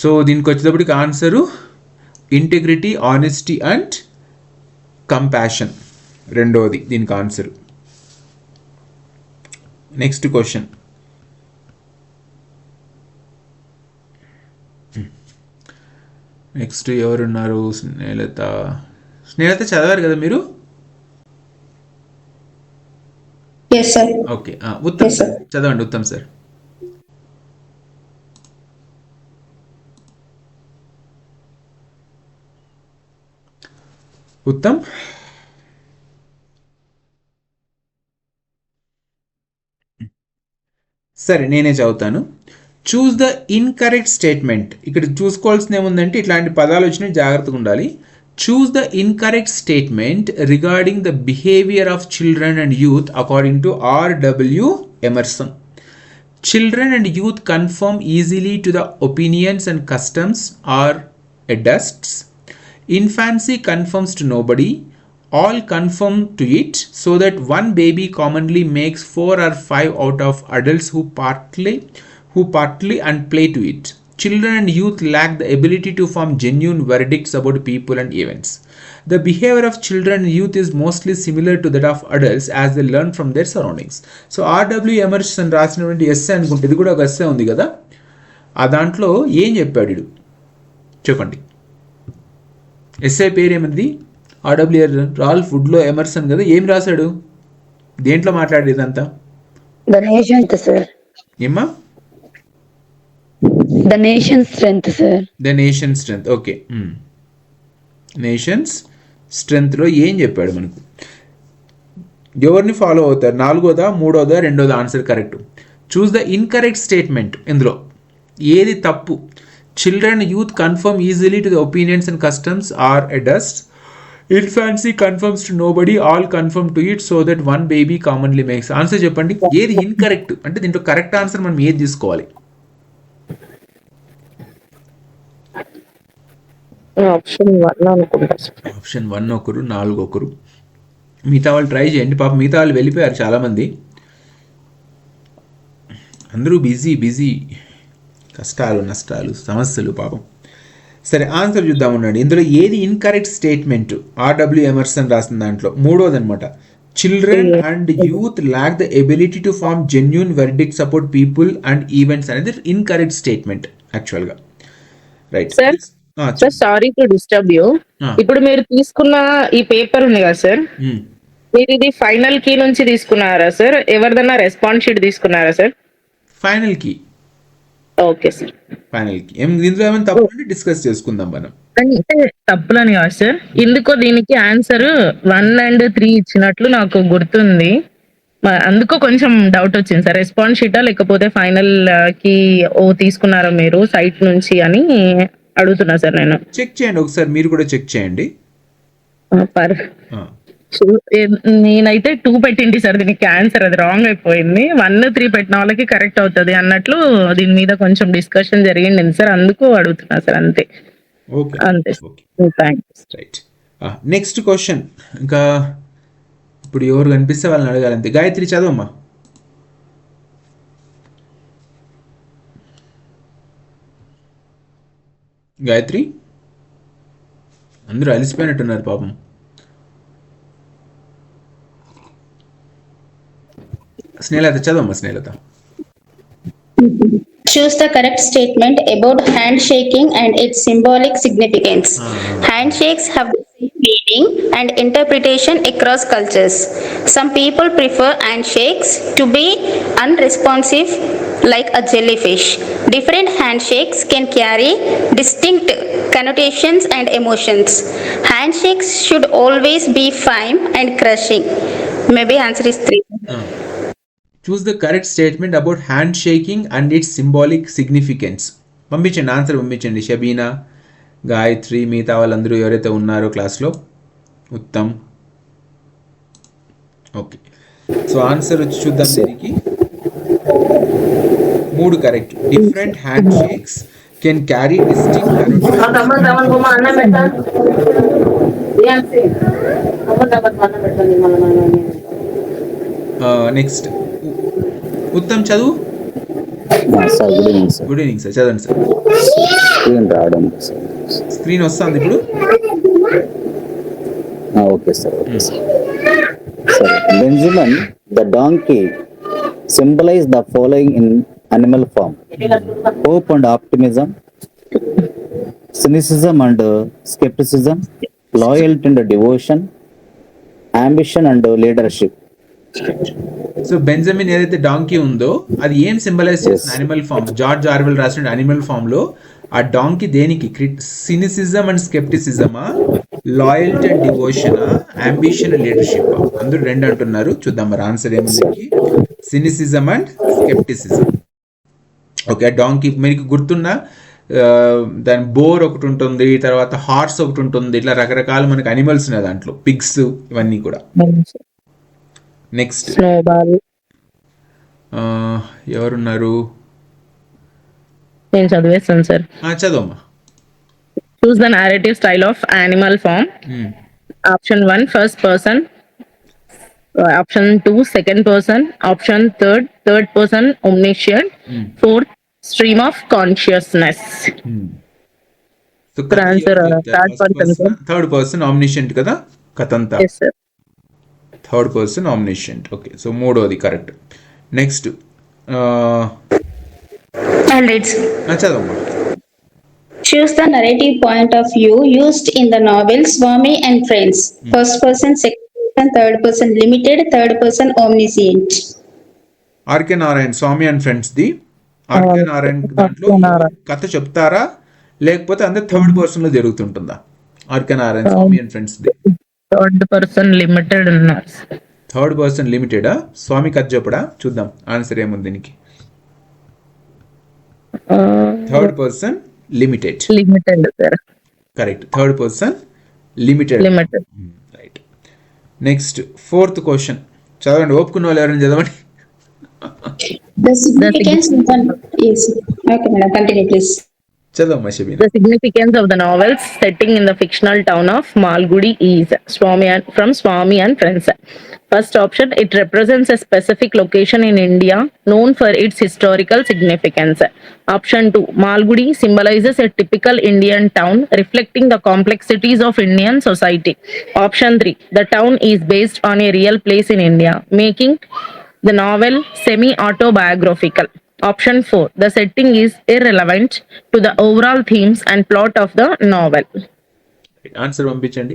A: సో దీనికి వచ్చేటప్పటికి answer integrity, honesty and compassion, రెండవది దీనికి ఆన్సర్. Next question. నెక్స్ట్ ఎవరున్నారు? స్నేహలత. స్నేహలత చదివారు కదా మీరు?
G: Yes, sir.
A: Okay, Uttam
G: Yes,
A: sir
G: sir.
A: చదవండి. ఉత్తమ్ సార్. ఉత్తమ్. సరే నేనే చదువుతాను. చూస్ ద ఇన్కరెక్ట్ స్టేట్మెంట్. ఇక్కడ చూసుకోవాల్సింది ఏముందంటే ఇట్లాంటి పదాలు వచ్చినాయి, జాగ్రత్తగా ఉండాలి. చూస్ the incorrect statement regarding the behaviour of children and youth according to R.W. Emerson. Children and youth conform easily to the opinions and customs or adjusts. Infancy conforms to nobody. All conform to it, so that one baby commonly makes 4 or 5 out of adults who partly and play to it. Children and youth lack the ability to form genuine verdicts about people and events. The behavior of children and youth is mostly similar to that of adults as they learn from their surroundings. So R.W. Emerson రాసినటువంటి essay అనుకుంటే, ఇది కూడా ఒక essay ఉంది కదా, ఆ దాంట్లో ఏం చెప్పాడు ఇడు చెప్పండి. ఎస్సే పేరు ఏమైంది? R.W. రాల్ఫ్ వుడ్లో ఎమర్సన్ కదా. ఏం రాశాడు? దేంట్లో మాట్లాడేది ఇదంతా?
C: The nation's, sir.
A: ఏమ్మా?
C: The nation's strength, sir.
A: The nation strength. Okay, nation's స్ట్రెంగ్త్లో ఏం చెప్పాడు మనకు? ఎవరిని ఫాలో అవుతారు? నాలుగోదా, మూడోదా, రెండోదా? Answer correct. Choose the incorrect statement. ఇందులో ఏది తప్పు? Children youth conform easily to the opinions and customs are adults. Infancy conforms to nobody. All conform to it, so that one baby commonly makes. Answer చెప్పండి. ఏది incorrect అంటే దీంట్లో correct answer మనం ఏది తీసుకోవాలి?
F: Option 1 అనుకుంటా.
A: Option 1 ఒకరు, 4 ఒకరు. మిగతా వాళ్ళు ట్రై చేయండి. పాపం మిగతా వాళ్ళు వెళ్ళిపోయారు చాలామంది. అందరూ బిజీ, కష్టాలు, నష్టాలు, సమస్యలు పాపం. సరే ఆన్సర్ చూద్దాం ఉండండి. ఇందులో ఏది ఇన్కరెక్ట్ స్టేట్మెంట్? R.W. ఎమర్సన్ రాసిన దాంట్లో మూడోది అనమాట. Children and youth lack the ability to form genuine verdicts about people and events అనేది ఇన్కరెక్ట్ స్టేట్మెంట్ యాక్చువల్గా. Right
F: sir, sir sorry to disturb you. ఇప్పుడు మీరు తీసుకున్న ఈ పేపర్ ఉంది కదా సార్, మీరు ఇది ఫైనల్ కీ నుంచి తీసుకున్నారా సార్? ఎవరిదన్నా రెస్పాన్స్ షీట్ తీసుకున్నారా సార్?
A: ఫైనల్ కి.
F: ఓకే సార్,
A: ఫైనల్ కి. ఇందులో ఏమైనా తప్పు ఉంటే డిస్కస్ చేసుకుందాం మనం.
F: అంటే తప్పులని కాదు సార్, ఎందుకో దీనికి ఆన్సర్ 1 and 3 ఇచ్చినట్లు నాకు గుర్తుంది. అందుకో కొంచెం డౌట్ వచ్చింది సార్. రెస్పాన్స్ షీటా లేకపోతే ఫైనల్ కి తీసుకున్నారా మీరు సైట్ నుంచి అని అడుగుతున్నా సార్. నేను
A: చెక్ చేయండి ఒకసారి, మీరు కూడా చెక్ చేయండి.
F: నేనైతే 2 పెట్టింది సార్, దీనికి ఆన్సర్ అది రాంగ్ అయిపోయింది. 1, 3 పెట్టిన వాళ్ళకి కరెక్ట్ అవుతుంది అన్నట్లు దీని మీద కొంచెం డిస్కషన్ జరిగింది సార్, అందుకు అడుగుతున్నా సార్. అంతే అంతే. థ్యాంక్స్.
A: Right, next question. ఇంకా ఇప్పుడు ఎవరు కనిపిస్తే వాళ్ళని అడగాలి అంతే. గాయత్రి చదవమ్మా. గాయత్రి, అందరూ అలిసిపోయినట్టున్నారు పాపం. స్నేహలత చదవమ్మా. Snehalata.
G: Choose the correct statement about handshaking and its symbolic significance. Handshakes have the same meaning and interpretation across cultures. Some people prefer handshakes to be unresponsive like a jellyfish. Different handshakes can carry distinct connotations and emotions. Handshakes should always be firm and crushing. Maybe answer is 3.
A: Choose the correct statement about hand shaking and it's symbolic significance. పంపించండి, answer పంపించండి. షబీనా, గాయత్రి, మిగతా వాళ్ళందరూ ఎవరైతే ఉన్నారో క్లాస్లో, Uttam. Okay, so answer వచ్చి చూద్దాం. దీనికి 3 correct. Different hand shakes can carry distinct. Next Uttam చదువు.
D: Sir good evening sir.
A: Good evening sir, చదవండి సార్.
D: స్క్రీన్ రావడం సార్.
A: స్క్రీన్ వస్తుంది ఇప్పుడు.
D: Okay sir, okay sir. Sir, Benjamin the donkey symbolize the following in animal form: hope and optimism, cynicism and skepticism, loyalty and devotion, ambition and leadership.
A: So Benjamin ఏదైతే donkey ఉందో అది ఏం symbolise చేస్తుంది? Animal farm. George Orwell రాసిన animal farm లో ఆ donkey దేనికి? Cynicism and స్కెప్టిసిజమా, లాయల్టీ అండ్ డివోషనా, అంబిషన్ అండ్ లీడర్షిప్? అందరూ 2 అంటున్నారు. చూద్దాం మరి ఆన్సర్ ఏముంది. Cynicism and scepticism. Okay, donkey మీకు గుర్తున్నా దాని బోర్ ఒకటి ఉంటుంది, తర్వాత హార్స్ ఒకటి ఉంటుంది, ఇట్లా రకరకాల మనకి అనిమల్స్ ఉన్నాయి దాంట్లో, పిగ్స్ ఇవన్నీ కూడా. నెక్స్ట్ ఎవరున్నారు?
F: నేను చదివేస్తాను సార్.
A: చదవమ్మా.
F: Choose the narrative style of animal form. Option 1 first person, option 2 second person, option third person omniscient, fourth stream of consciousness.
A: So
F: answer
A: third person omniscient kada katanta.
F: Yes sir.
A: Third person omniscient. Okay, so మూడోది correct. Next చదవమ్మా.
G: Choose the narrative point of view used in the novel Swami and Friends. First person, second person, third person limited, third person omniscient.
A: RK Narayan, Swami and friends the. RK Narayan దాంట్లో కథ చెప్తారా లేకపోతే అందరు third person లో జరుగుతుంటుందా? RK Narayan Swami and friends the
F: third person limited ఉన్నారు.
A: Third person లిమిటెడా? స్వామి కథ చెప్పడా? చూద్దాం ఆన్సర్ ఏముంది దీనికి. Third person limited.
F: Sir
A: correct. Third person limited. Right. Next fourth question చదవండి. ఒప్పుకున్న వాళ్ళు ఎవరైనా చదవండి.
G: The significance of the yes. Okay, madam, continue please.
A: చదవమ్మా Shabina.
F: The significance of the novel's setting in the fictional town of Malgudi is from Swami and Friends. First option, it represents a specific location in India known for its historical significance. Option 2, Malgudi symbolizes a typical Indian town reflecting the complexities of Indian society. Option 3, the town is based on a real place in India, making the novel semi-autobiographical. Option 4, the setting is irrelevant to the overall themes and plot of the novel.
A: Answer పంపించండి.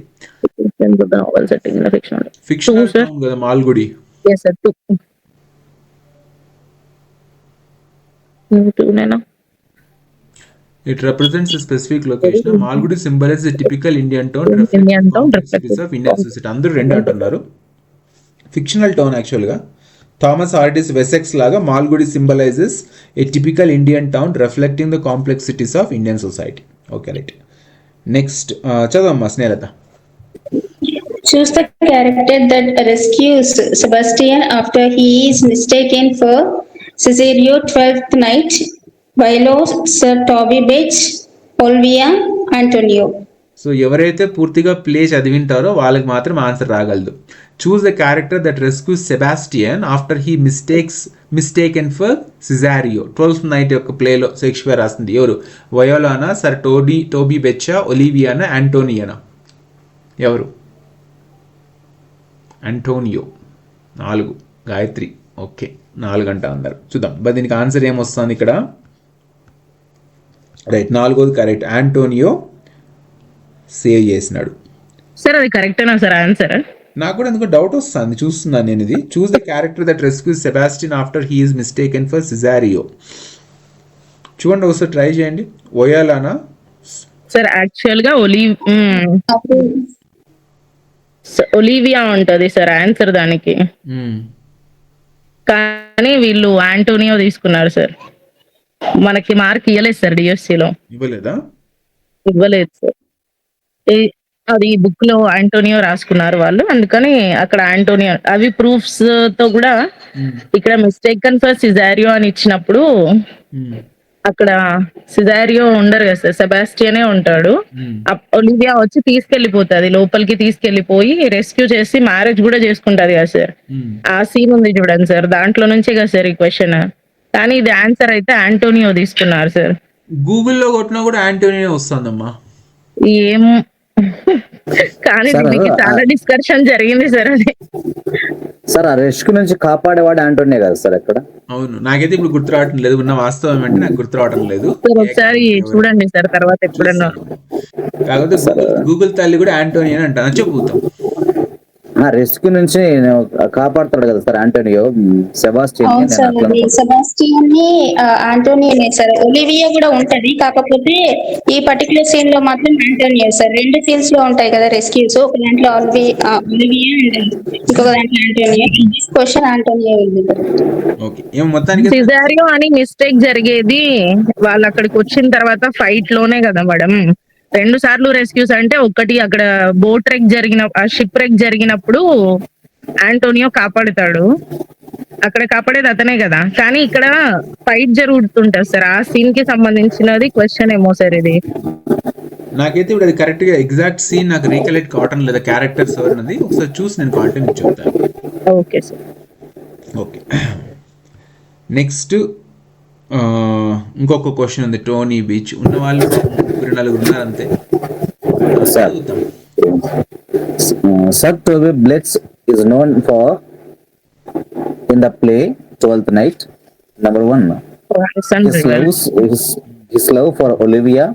F: The novel setting in the fictional.
A: Fictional town కదా Malgudi.
F: Yes sir. 2 nena.
A: It represents a specific location. Malgudi symbolizes a typical Indian town reflecting
F: Indian
A: the
F: town
A: complexities of Indian society. అందరూ 2 అంటున్నారు. Fictional town యాక్చువల్గా Thomas Hardy's Wessex లాగా Malgudi symbolises a typical Indian town reflecting the complexities of Indian society. Okay right. Next చదవమ్మా Snehalata.
G: Choose the character that rescues Sebastian after he is mistaken for Cesario, 12th Night, Vilo, Sir Toby Bates, Olvia, Antonio.
A: So ఎవరైతే పూర్తిగా play చదివింటారో వాళ్ళకి మాత్రం answer రాగలదు. Choose the character that rescues Sebastian after he mistaken for Cesario. 12th night యొక్క ప్లేలో Shakespeare రాస్తుంది. ఎవరు? వయోలానా, సర్ టోబీ బెచ్చా, ఒలివియానా, ఆంటోనియానా? ఎవరు? అంటోనియో. 4. గాయత్రి. ఓకే 4 అంట అన్నారు. చూద్దాం బట్ దీనికి ఆన్సర్ ఏమొస్తుంది ఇక్కడ. రైట్, 4వ కరెక్ట్. ఆంటోనియో సేవ్ చేసినాడు.
F: సార్ అది కరెక్టేనా సార్ ఆన్సర్?
A: నాకు కూడా ఎందుకు డౌట్ వస్తుంది చూస్తున్నాను నేను ఇది. Choose the character that rescues Sebastian after he is mistaken for Cesario. చూడండి ఒకసారి ట్రై చేయండి. ఓయాలానా?
F: సార్ యాక్చువల్ గా ఒలివియా ఉంటది సార్ ఆన్సర్ దానికి, కానీ వీళ్ళు ఆంటోనియో తీసుకున్నారు సార్. మనకి మార్క్ ఇవ్వలేదు సార్ డిఎస్సిలో.
A: ఇవ్వలేదా?
F: ఇవ్వలేదు సార్. అది బుక్ లో ఆంటోనియో రాసుకున్నారు వాళ్ళు, అందుకని అక్కడ ఆంటోనియో అవి ప్రూఫ్స్ తో కూడా ఇక్కడ మిస్టేకన్ ఫర్ సిజారియో అని ఇచ్చినప్పుడు అక్కడ సిజారియో ఉండరు కదా సార్, సెబాస్టియనే ఉంటాడు. ఒలివియా వచ్చి తీసుకెళ్లిపోతుంది, లోపలికి తీసుకెళ్లిపోయి రెస్క్యూ చేసి మ్యారేజ్ కూడా చేసుకుంటది కదా సార్. ఆ సీన్ ఉంది చూడండి సార్, దాంట్లో నుంచే కదా సార్ ఈ క్వశ్చన్. కానీ ఇది ఆన్సర్ అయితే ఆంటోనియో తీసుకున్నారు సార్.
A: గూగుల్లో కొట్టినా కూడా ఆంటోనియో వస్తుందమ్మా.
F: ఏం కానీ దీనికి చాలా డిస్కషన్ జరిగింది సార్. అది
D: సార్ ఆ రెస్క్యూ నుంచి కాపాడేవాడు ఆంటోనియో కదా సార్ అక్కడ.
A: అవును, నాకైతే ఇప్పుడు గుర్తు రావటం లేదు. ఉన్న వాస్తవం ఏమంటే నాకు గుర్తు రావటం లేదు.
F: ఒకసారి చూడండి సార్ తర్వాత ఎప్పుడన్నా.
A: కాకపోతే గూగుల్ తల్లి కూడా ఆంటోనియో అని అంటాను చెప్పుతాం.
D: రెస్క్యూ నుంచి కాపాడుతాడు కదా సార్ ఆంటోనియో
G: అవును సార్, అది సెబాస్టియన్ ని ఆంటోనియోనే సార్. ఒలివియా కూడా ఉంటది, కాకపోతే ఈ పర్టికులర్ సీన్ లో మాత్రం ఆంటోనియో సార్. 2 సీన్స్ లో ఉంటాయి కదా రెస్క్యూస్, ఒక దాంట్లో ఒలివియా అండ్ ఇంకొక దాంట్లో ఆంటోనియో. క్వశ్చన్ ఆంటోనియో ఉంది.
A: ఓకే, ఏం మొత్తానికి
F: సిజారియో అని మిస్టేక్ జరిగేది వాళ్ళు అక్కడికి వచ్చిన తర్వాత ఫైట్ లోనే కదా మేడం. 2 సార్లు రెస్క్యూస్ అంటే, ఒకటి అక్కడ బోట్ రెక్ షిప్ రెక్ జరిగినప్పుడు ఆంటోనియో కాపాడుతాడు, అక్కడ కాపాడేది అతనే కదా. కానీ ఇక్కడ ఫైట్ జరుగుతుంటది సార్, ఆ సీన్ కి సంబంధించినది క్వశ్చన్ ఏమో సార్ ఇది.
A: నాకైతే ఇప్పుడు అది కరెక్ట్ గా ఎగ్జాక్ట్ సీన్ నాకు రీకలెక్ట్ కావటం లేదా క్యారెక్టర్స్ ఎవరినది ఒకసారి చూసి నేను కాంటెంట్ చెప్తాను.
F: Okay sir.
A: ఓకే, నెక్స్ట్ ఇంకొక క్వశ్చన్ ఉంది. టోనీ బీచ్ ఉన్న వాళ్ళు 3-4 ఉన్నారు అంతే.
D: Sir Toby Blitz is known for in the play 12th Night. Number 1, his love for Olivia.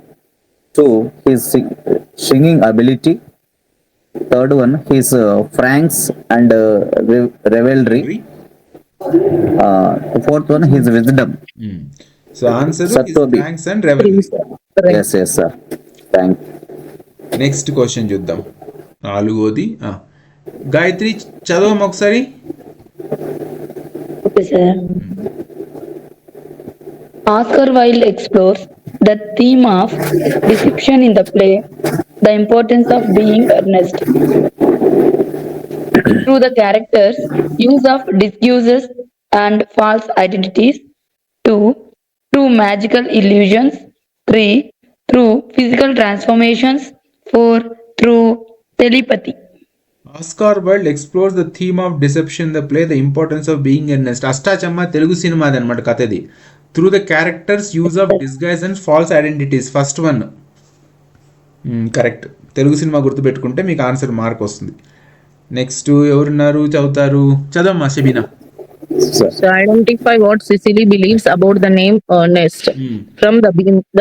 D: 2, his singing ability. Third one, his pranks and revelry. Fourth one, his wisdom.
A: So answer is pranks and revelry.
D: Yes sir. Thank you.
A: Next question చూద్దాం. 4ది గాయత్రి చదవం ఒకసారి.
C: Okay, sir. Oscar Wilde explores the theme of deception in the play, the importance of being earnest. Through the characters' use of disguises and false identities. 2, through magical illusions. 3, through physical transformations. 4, through telepathy.
A: Oscar Wilde explores the theme of deception the play the importance of being earnest. Ashta Chamma Telugu సినిమాది అనమాట కథది. Through the characters use of disguise and false identities. First one correct. Telugu cinema గుర్తుపెట్టుకుంటే మీకు answer mark వస్తుంది. Next ఎవరున్నారు చదువుతారు? చదవమ్మా Shabina.
F: So identify what Cecily believes about the name Ernest. From the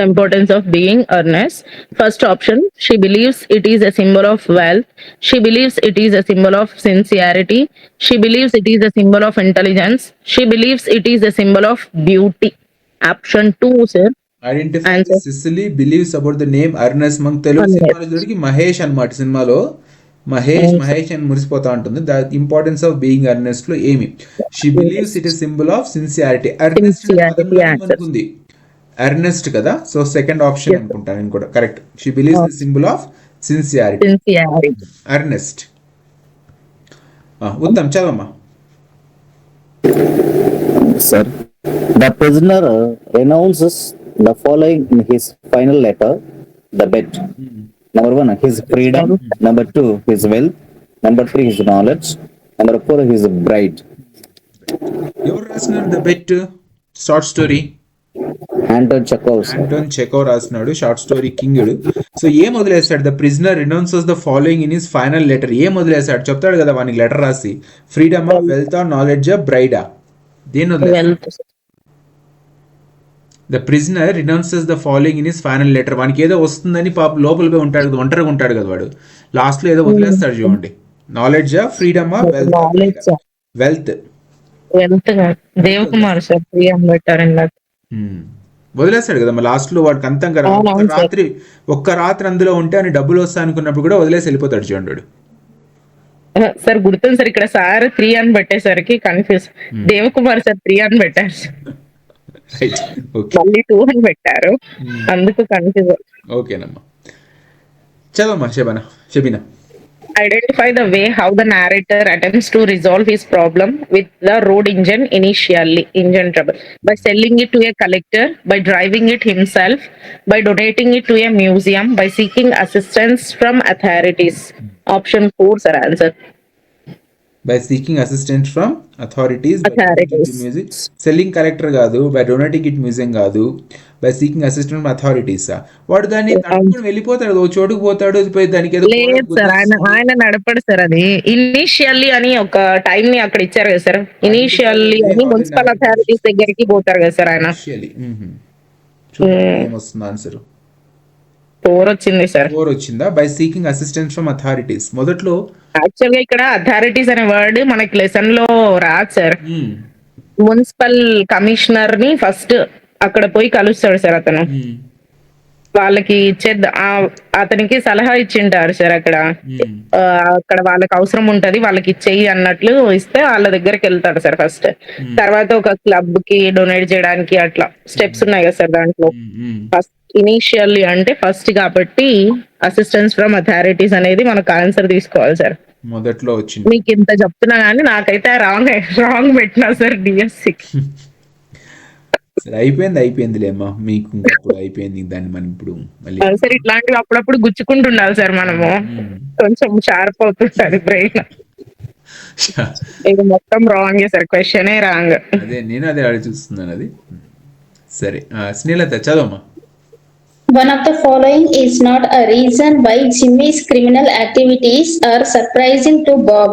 F: importance of being earnest. First option, she believes it is a symbol of wealth. She believes it is a symbol of sincerity. She believes it is a symbol of intelligence. She believes it is a symbol of beauty. Option 2, sir.
A: Identify Cecily believes about the name Ernest. మన తెలుగు సినిమాలో మహేష్ అన్నమాట. సినిమాలో మహేష్ అని మురిసిపోతా ఉంటుంది. The importance of being Earnest లో ఏమి? She believes it is symbol of sincerity. అనుకుంది ఎర్నెస్ట్ కదా, సో సెకండ్ ఆప్షన్ అనుకుంటాను నేను కూడా correct. She believes the symbol of sincerity, Ernest. Uttam చదవమ్మా.
D: Sir, the prisoner renounces the following in his final letter, the bet. Number 1, his freedom. Number 2, his wealth. Number 3, his knowledge. Number 4, his bride.
A: ఎవరు రాసినారు the bet? Short story
D: Anton
A: Chekhov రాసినాడు. Short story కింగుడు. So ఏం వదిలేస్తాడు? The prisoner renounces the following in his final letter. ఏం వదిలేస్తాడు చెప్తాడు కదా వానికి లెటర్ రాసి. ఫ్రీడమా, వెల్త్, నాలెడ్జా, బ్రైడా? దేని వదిలేస్తాడు? The prisoner renounces the following in his final letter. వానికి ఏదో వస్తుందని పాప లోపల పోయి ఉంటాడు కదా, ఒంటరిగా ఉంటాడు కదా వాడు, లాస్ట్లో ఏదో వదిలేస్తాడు చూడండి. నాలెడ్జా, ఫ్రీడమా, wealth?
F: Knowledge,
A: wealth.
F: Wealth Devakumar sir 3 అని పెట్టారు ఇందాక.
A: వదిలేస్తాడు కదా మరి లాస్ట్లో వాడికి అంతం కదా.
F: అవునవును సార్.
A: ఒక్క రాత్రి అందులో ఉంటే అని డబ్బులు వస్తాయి అనుకున్నప్పుడు కూడా వదిలేసి వెళ్ళిపోతాడు చూడండి వాడు.
F: సార్ గుర్తుంది సార్, ఇక్కడ సార్ 3 అని పెట్టేసరికి కన్ఫ్యూజ్. దేవకుమార్ సార్ 3 అని పెట్టారు,
A: రైట్, ఓకే,
F: మళ్ళీ 2 అని పెట్టారు, అందుకు కన్ఫ్యూజ్.
A: ఓకేనమ్మా. చదవమ్మా Shabina.
F: Identify the way how the narrator attempts to resolve his problem with the road engine engine trouble, by selling it to a collector, by driving it himself, by donating it to a museum, by seeking assistance from authorities. Option 4 sir answer.
A: By seeking assistant from authorities,
F: Authorities.
A: Selling collector కాదు, by donating it museum కాదు, by seeking assistant from authorities. వాడు దాన్ని తట్టుకుని వెళ్ళిపోతాడు, ఓ చోటుకు పోతాడు, పోయి దానికి ఏదో
F: లేదు సార్, ఆయన నడపడు సార్. అది ఇనిషియల్లీ అని ఒక టైం ని అక్కడ ఇచ్చారు కదా సార్, ఇనిషియల్లీ అని మున్సిపల్ అథారిటీస్ దగ్గరికి పోతారు కదా సార్ ఆయన.
A: ఏమొస్తుంది ఆన్సర్?
F: 4 వచ్చింది సార్.
A: 4 వచ్చిందా? By seeking assistance from authorities. మొదట్లో
F: యాక్చువల్ గా ఇక్కడ అథారిటీస్ అనే వర్డ్ మనకి లెసన్ లో రాదు సార్. మున్సిపల్ కమిషనర్ ని ఫస్ట్ అక్కడ పోయి కలుస్తాడు సార్ అతను, వాళ్ళకి అతనికి సలహా ఇచ్చింటారు సార్ అక్కడ. అక్కడ వాళ్ళకి అవసరం ఉంటది, వాళ్ళకి ఇచ్చేయి అన్నట్లు ఇస్తే వాళ్ళ దగ్గరికి వెళ్తాడు సార్ ఫస్ట్. తర్వాత ఒక క్లబ్ కి డొనేట్ చేయడానికి అట్లా స్టెప్స్ ఉన్నాయి కదా సార్ దాంట్లో. ఫస్ట్ ఇనిషియల్లీ అంటే ఫస్ట్ కాబట్టి అసిస్టెన్స్ ఫ్రమ్ అథారిటీస్ అనేది మనకు ఆన్సర్ తీసుకోవాలి సార్.
A: మొదట్లో వచ్చింది.
F: మీకు ఇంత చెప్తున్నా కానీ నాకైతే రాంగ్ పెట్టినా సార్ డిఎస్సి.
A: అయిపోయిందిలేమ్మా, మీకు ఇంకప్పుడు అయిపోయింది. దాన్ని మనం ఇప్పుడు మళ్ళీ
F: సార్ ఇట్లాంటివి అప్పుడప్పుడు గుచ్చుకుంటుండాలి సార్, మనము కొంచెం షార్ప్ అవుతుంటది బ్రెయిన్. ఇది మొత్తం రాంగ్ సార్, క్వశ్చనే రాంగ్.
A: నేను అదే చూస్తున్నాను అది. సరే Snehalatha చదవమ్మా.
G: One of the following is not a reason why Jimmy's criminal activities are surprising to Bob.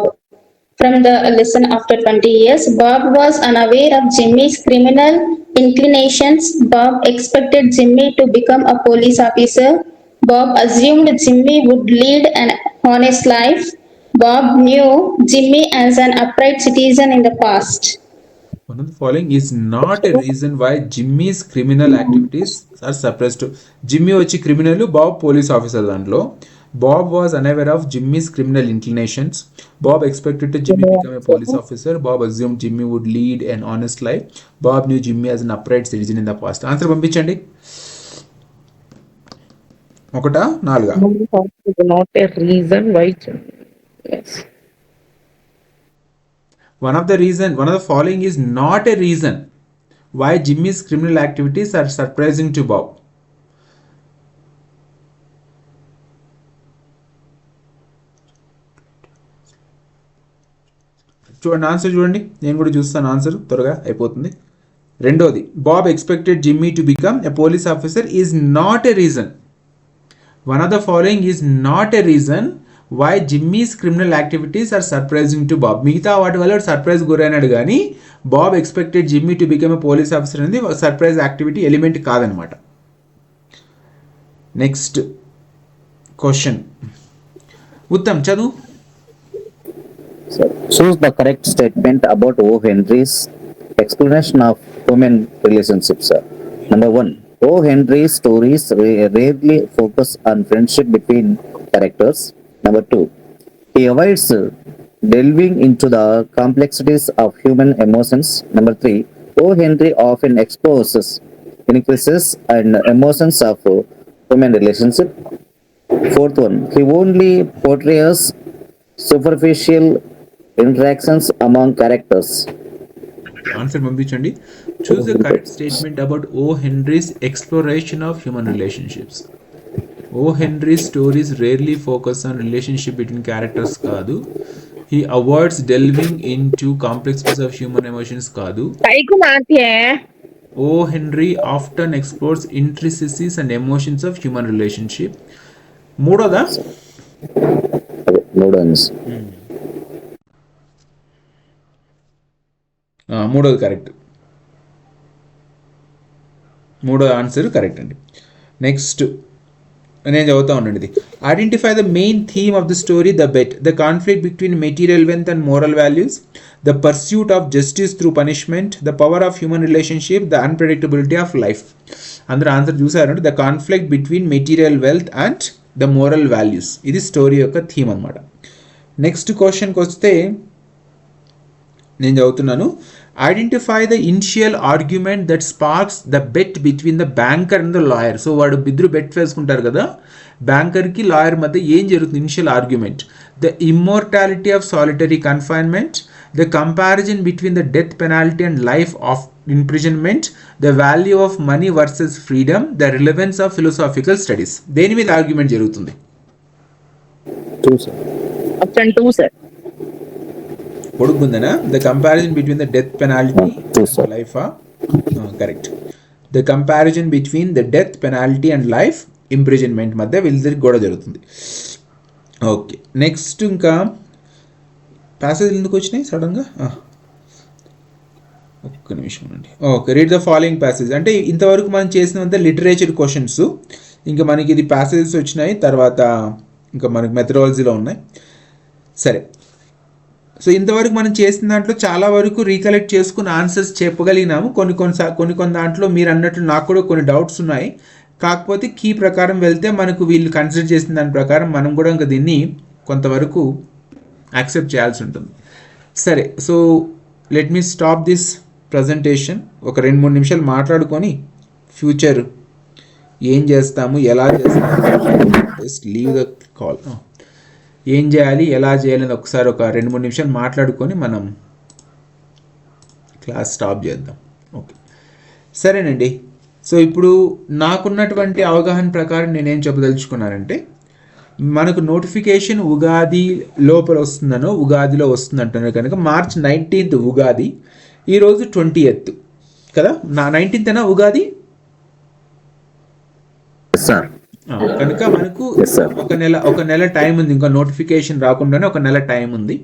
G: From the lesson after 20 years, Bob was unaware of Jimmy's criminal inclinations. Bob expected Jimmy to become a police officer. Bob assumed Jimmy would lead an honest life. Bob knew Jimmy as an upright citizen in the past.
A: One of the following is not a reason why Jimmy's criminal activities are suppressed. Jimmy వచ్చి criminal, Bob police officer. దాంట్లో Bob was unaware of Jimmy's criminal inclinations. Bob expected to Jimmy become a police officer. Bob assumed Jimmy would lead an honest life. Bob knew Jimmy as an upright citizen in the past. Answer పంపించండి. 1 4
F: Not a reason why. Yes.
A: One of the following is not a reason why Jimmy's criminal activities are surprising to Bob. చూడండి answer, చూడండి, నేను కూడా చూస్తాను answer, త్వరగా అయిపోతుంది. రెండోది, Bob expected Jimmy to become a police officer is not a reason. One of the following is not a reason why Jimmy's criminal activities are surprising to Bob. మిగతా వాటి వల్ల సర్ప్రైజ్ గురైనాడు కానీ Bob expected Jimmy to become a police officer అనేది surprise activity element కాదనమాట. Next question, Uttam చదువు.
D: Choose the correct statement about O. Henry's explanation of human relationships. Number 1. O. Henry's stories rarely focus on friendship between characters. Number 2. He avoids delving into the complexities of human emotions. Number 3. O. Henry often exposes intricacies and emotions of human relationship. Fourth one, he only portrays superficial interactions among characters.
A: Answer పంపించండి. Choose the correct statement about O Henry's exploration of human relationships. O Henry's stories rarely focus on relationship between characters కాదు. He avoids delving into complexities of human emotions కాదు. O Henry often explores intricacies and emotions of human relationship. మూడోదా? మూడోది correct. మూడో answer correct అండి. Next నేను చదువుతా ఉండండి ఇది. Identify the main theme of the story the bet, the conflict between material wealth and moral values, the pursuit of justice through punishment, the power of human relationship, the unpredictability of life. అందరూ answer చూసారంటే the conflict between material wealth and the moral values, ఇది story యొక్క theme అనమాట. Next క్వశ్చన్కి వస్తే నేను చదువుతున్నాను. Identify the initial argument that sparks the bet between the banker and the lawyer. So వాడు ఇద్దరు బెట్ వేసుకుంటారు కదా, బ్యాంకర్కి లాయర్ మధ్య ఏం జరుగుతుంది initial argument? The immortality of solitary confinement, the comparison between the death penalty and life of imprisonment, the value of money versus freedom, the relevance of philosophical studies. దేని మీద argument జరుగుతుంది?
F: Option 2 sir.
A: పొడుగుందనా? The comparison between the death penalty life. Correct. The comparison between the death penalty and life imprisonment మధ్య వీళ్ళిద్దరికి గొడవ జరుగుతుంది. Okay, next ఇంకా passage ఎందుకు వచ్చినాయి సడన్గా? ఒక్క నిమిషం అండి. Okay, read the following passage. అంటే ఇంతవరకు మనం చేసినంత లిటరేచర్ క్వశ్చన్స్, ఇంకా మనకి ఇది ప్యాసేజెస్ వచ్చినాయి, తర్వాత ఇంకా మనకి మెథడాలజీలో ఉన్నాయి. సరే, సో ఇంతవరకు మనం చేసిన దాంట్లో చాలా వరకు రీకలెక్ట్ చేసుకుని ఆన్సర్స్ చెప్పగలిగినాము. కొన్ని దాంట్లో మీరు అన్నట్లు నాకు కూడా కొన్ని డౌట్స్ ఉన్నాయి. కాకపోతే కీ ప్రకారం వెళ్తే మనకు వీళ్ళు కన్సిడర్ చేసిన దాని ప్రకారం మనం కూడా ఇంకా దీన్ని కొంతవరకు యాక్సెప్ట్ చేయాల్సి ఉంటుంది. సరే, so let me stop this presentation. ఒక 2-3 నిమిషాలు మాట్లాడుకొని ఫ్యూచర్ ఏం చేస్తాము, ఎలా చేస్తాము, జస్ట్ లీవ్ ద కాల్, ఏం చేయాలి, ఎలా చేయాలి అని ఒకసారి ఒక 2-3 నిమిషాలు మాట్లాడుకొని మనం క్లాస్ స్టాప్ చేద్దాం. ఓకే, సరేనండి. సో ఇప్పుడు నాకున్నటువంటి అవగాహన ప్రకారం నేనేం చెప్పదలుచుకున్నానంటే, మనకు నోటిఫికేషన్ ఉగాది లోపల వస్తుందనో ఉగాదిలో వస్తుందంటున్నారు కనుక March 19th ఉగాది, ఈరోజు 20th కదా, 19th ఉగాది కనుక మనకు ఒక నెల టైం ఉంది. ఇంకా నోటిఫికేషన్ రాకుండానే ఒక నెల టైం ఉంది.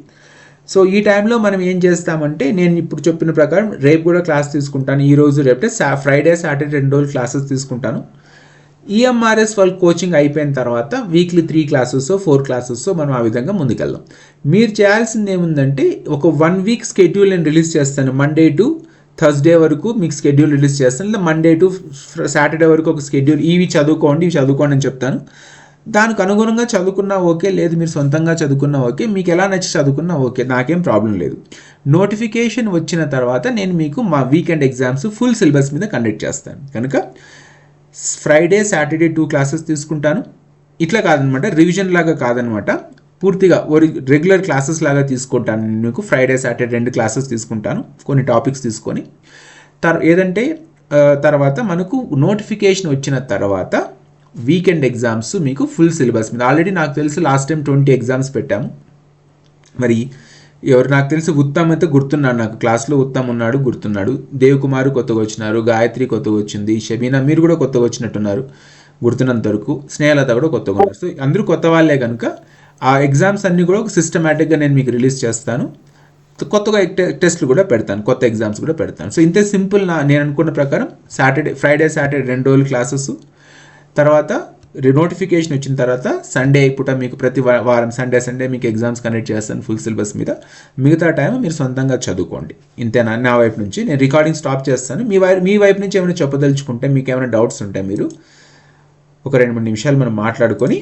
A: సో ఈ టైంలో మనం ఏం చేస్తామంటే, నేను ఇప్పుడు చెప్పిన ప్రకారం రేపు కూడా క్లాస్ తీసుకుంటాను. ఈరోజు రేపు ఫ్రైడే సాటర్డే 2 రోజులు క్లాసెస్ తీసుకుంటాను. ఈఎంఆర్ఎస్ వాళ్ళ కోచింగ్ అయిపోయిన తర్వాత వీక్లీ 3 క్లాసెస్ 4 క్లాసెస్ మనం ఆ విధంగా ముందుకెళ్దాం. మీరు చేయాల్సింది ఏముందంటే, ఒక 1 వీక్ స్కెడ్యూల్ నేను రిలీజ్ చేస్తాను. మండే టు థర్స్డే వరకు మీకు స్కెడ్యూల్ రిలీజ్ చేస్తాను. లేదా మండే టు సాటర్డే వరకు ఒక స్కెడ్యూల్, ఇవి చదువుకోండి అని చెప్తాను. దానికి అనుగుణంగా చదువుకున్నా ఓకే, లేదు మీరు సొంతంగా చదువుకున్నా ఓకే, మీకు ఎలా నచ్చి చదువుకున్నా ఓకే, నాకేం ప్రాబ్లం లేదు. నోటిఫికేషన్ వచ్చిన తర్వాత నేను మీకు మా వీకెండ్ ఎగ్జామ్స్ ఫుల్ సిలబస్ మీద కండక్ట్ చేస్తాను. కనుక ఫ్రైడే సాటర్డే 2 క్లాసెస్ తీసుకుంటాను. ఇట్లా కాదనమాట, రివిజన్ లాగా కాదనమాట, పూర్తిగా రెగ్యులర్ క్లాసెస్ లాగా తీసుకుంటాను. మీకు ఫ్రైడే సాటర్డే 2 క్లాసెస్ తీసుకుంటాను, కొన్ని టాపిక్స్ తీసుకొని. ఏదంటే తర్వాత మనకు నోటిఫికేషన్ వచ్చిన తర్వాత వీకెండ్ ఎగ్జామ్స్ మీకు ఫుల్ సిలబస్ మీద. ఆల్రెడీ నాకు తెలిసి లాస్ట్ టైం 20 ఎగ్జామ్స్ పెట్టాము. మరి ఎవరు నాకు తెలిసి ఉత్తమ్ అయితే గుర్తున్నాడు, నాకు క్లాస్లో ఉత్తమ్ ఉన్నాడు, గుర్తున్నాడు. దేవ్ కుమార్ కొత్తగా వచ్చినారు, గాయత్రి కొత్తగా వచ్చింది, షబీనా మీరు కూడా కొత్తగా వచ్చినట్టున్నారు గుర్తున్నంత వరకు, స్నేహలత కూడా కొత్తగా ఉన్నారు. సో అందరూ కొత్త వాళ్ళే కనుక ఆ ఎగ్జామ్స్ అన్నీ కూడా ఒక సిస్టమేటిక్గా నేను మీకు రిలీజ్ చేస్తాను. కొత్తగా టెస్ట్లు కూడా పెడతాను, కొత్త ఎగ్జామ్స్ కూడా పెడతాను. సో ఇంతే సింపుల్. నేను అనుకున్న ప్రకారం ఫ్రైడే సాటర్డే 2 రోజులు క్లాసెస్, తర్వాత నోటిఫికేషన్ వచ్చిన తర్వాత సండే పూట మీకు ప్రతి వారం సండే మీకు ఎగ్జామ్స్ కండక్ట్ చేస్తాను ఫుల్ సిలబస్ మీద. మిగతా టైం మీరు సొంతంగా చదువుకోండి. ఇంతేనా నా వైపు నుంచి? నేను రికార్డింగ్ స్టాప్ చేస్తాను. మీ వైపు నుంచి ఏమైనా చెప్పదలుచుకుంటే, మీకు ఏమైనా డౌట్స్ ఉంటే మీరు ఒక 2-3 నిమిషాలు మనం మాట్లాడుకొని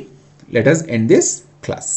A: let us end this class.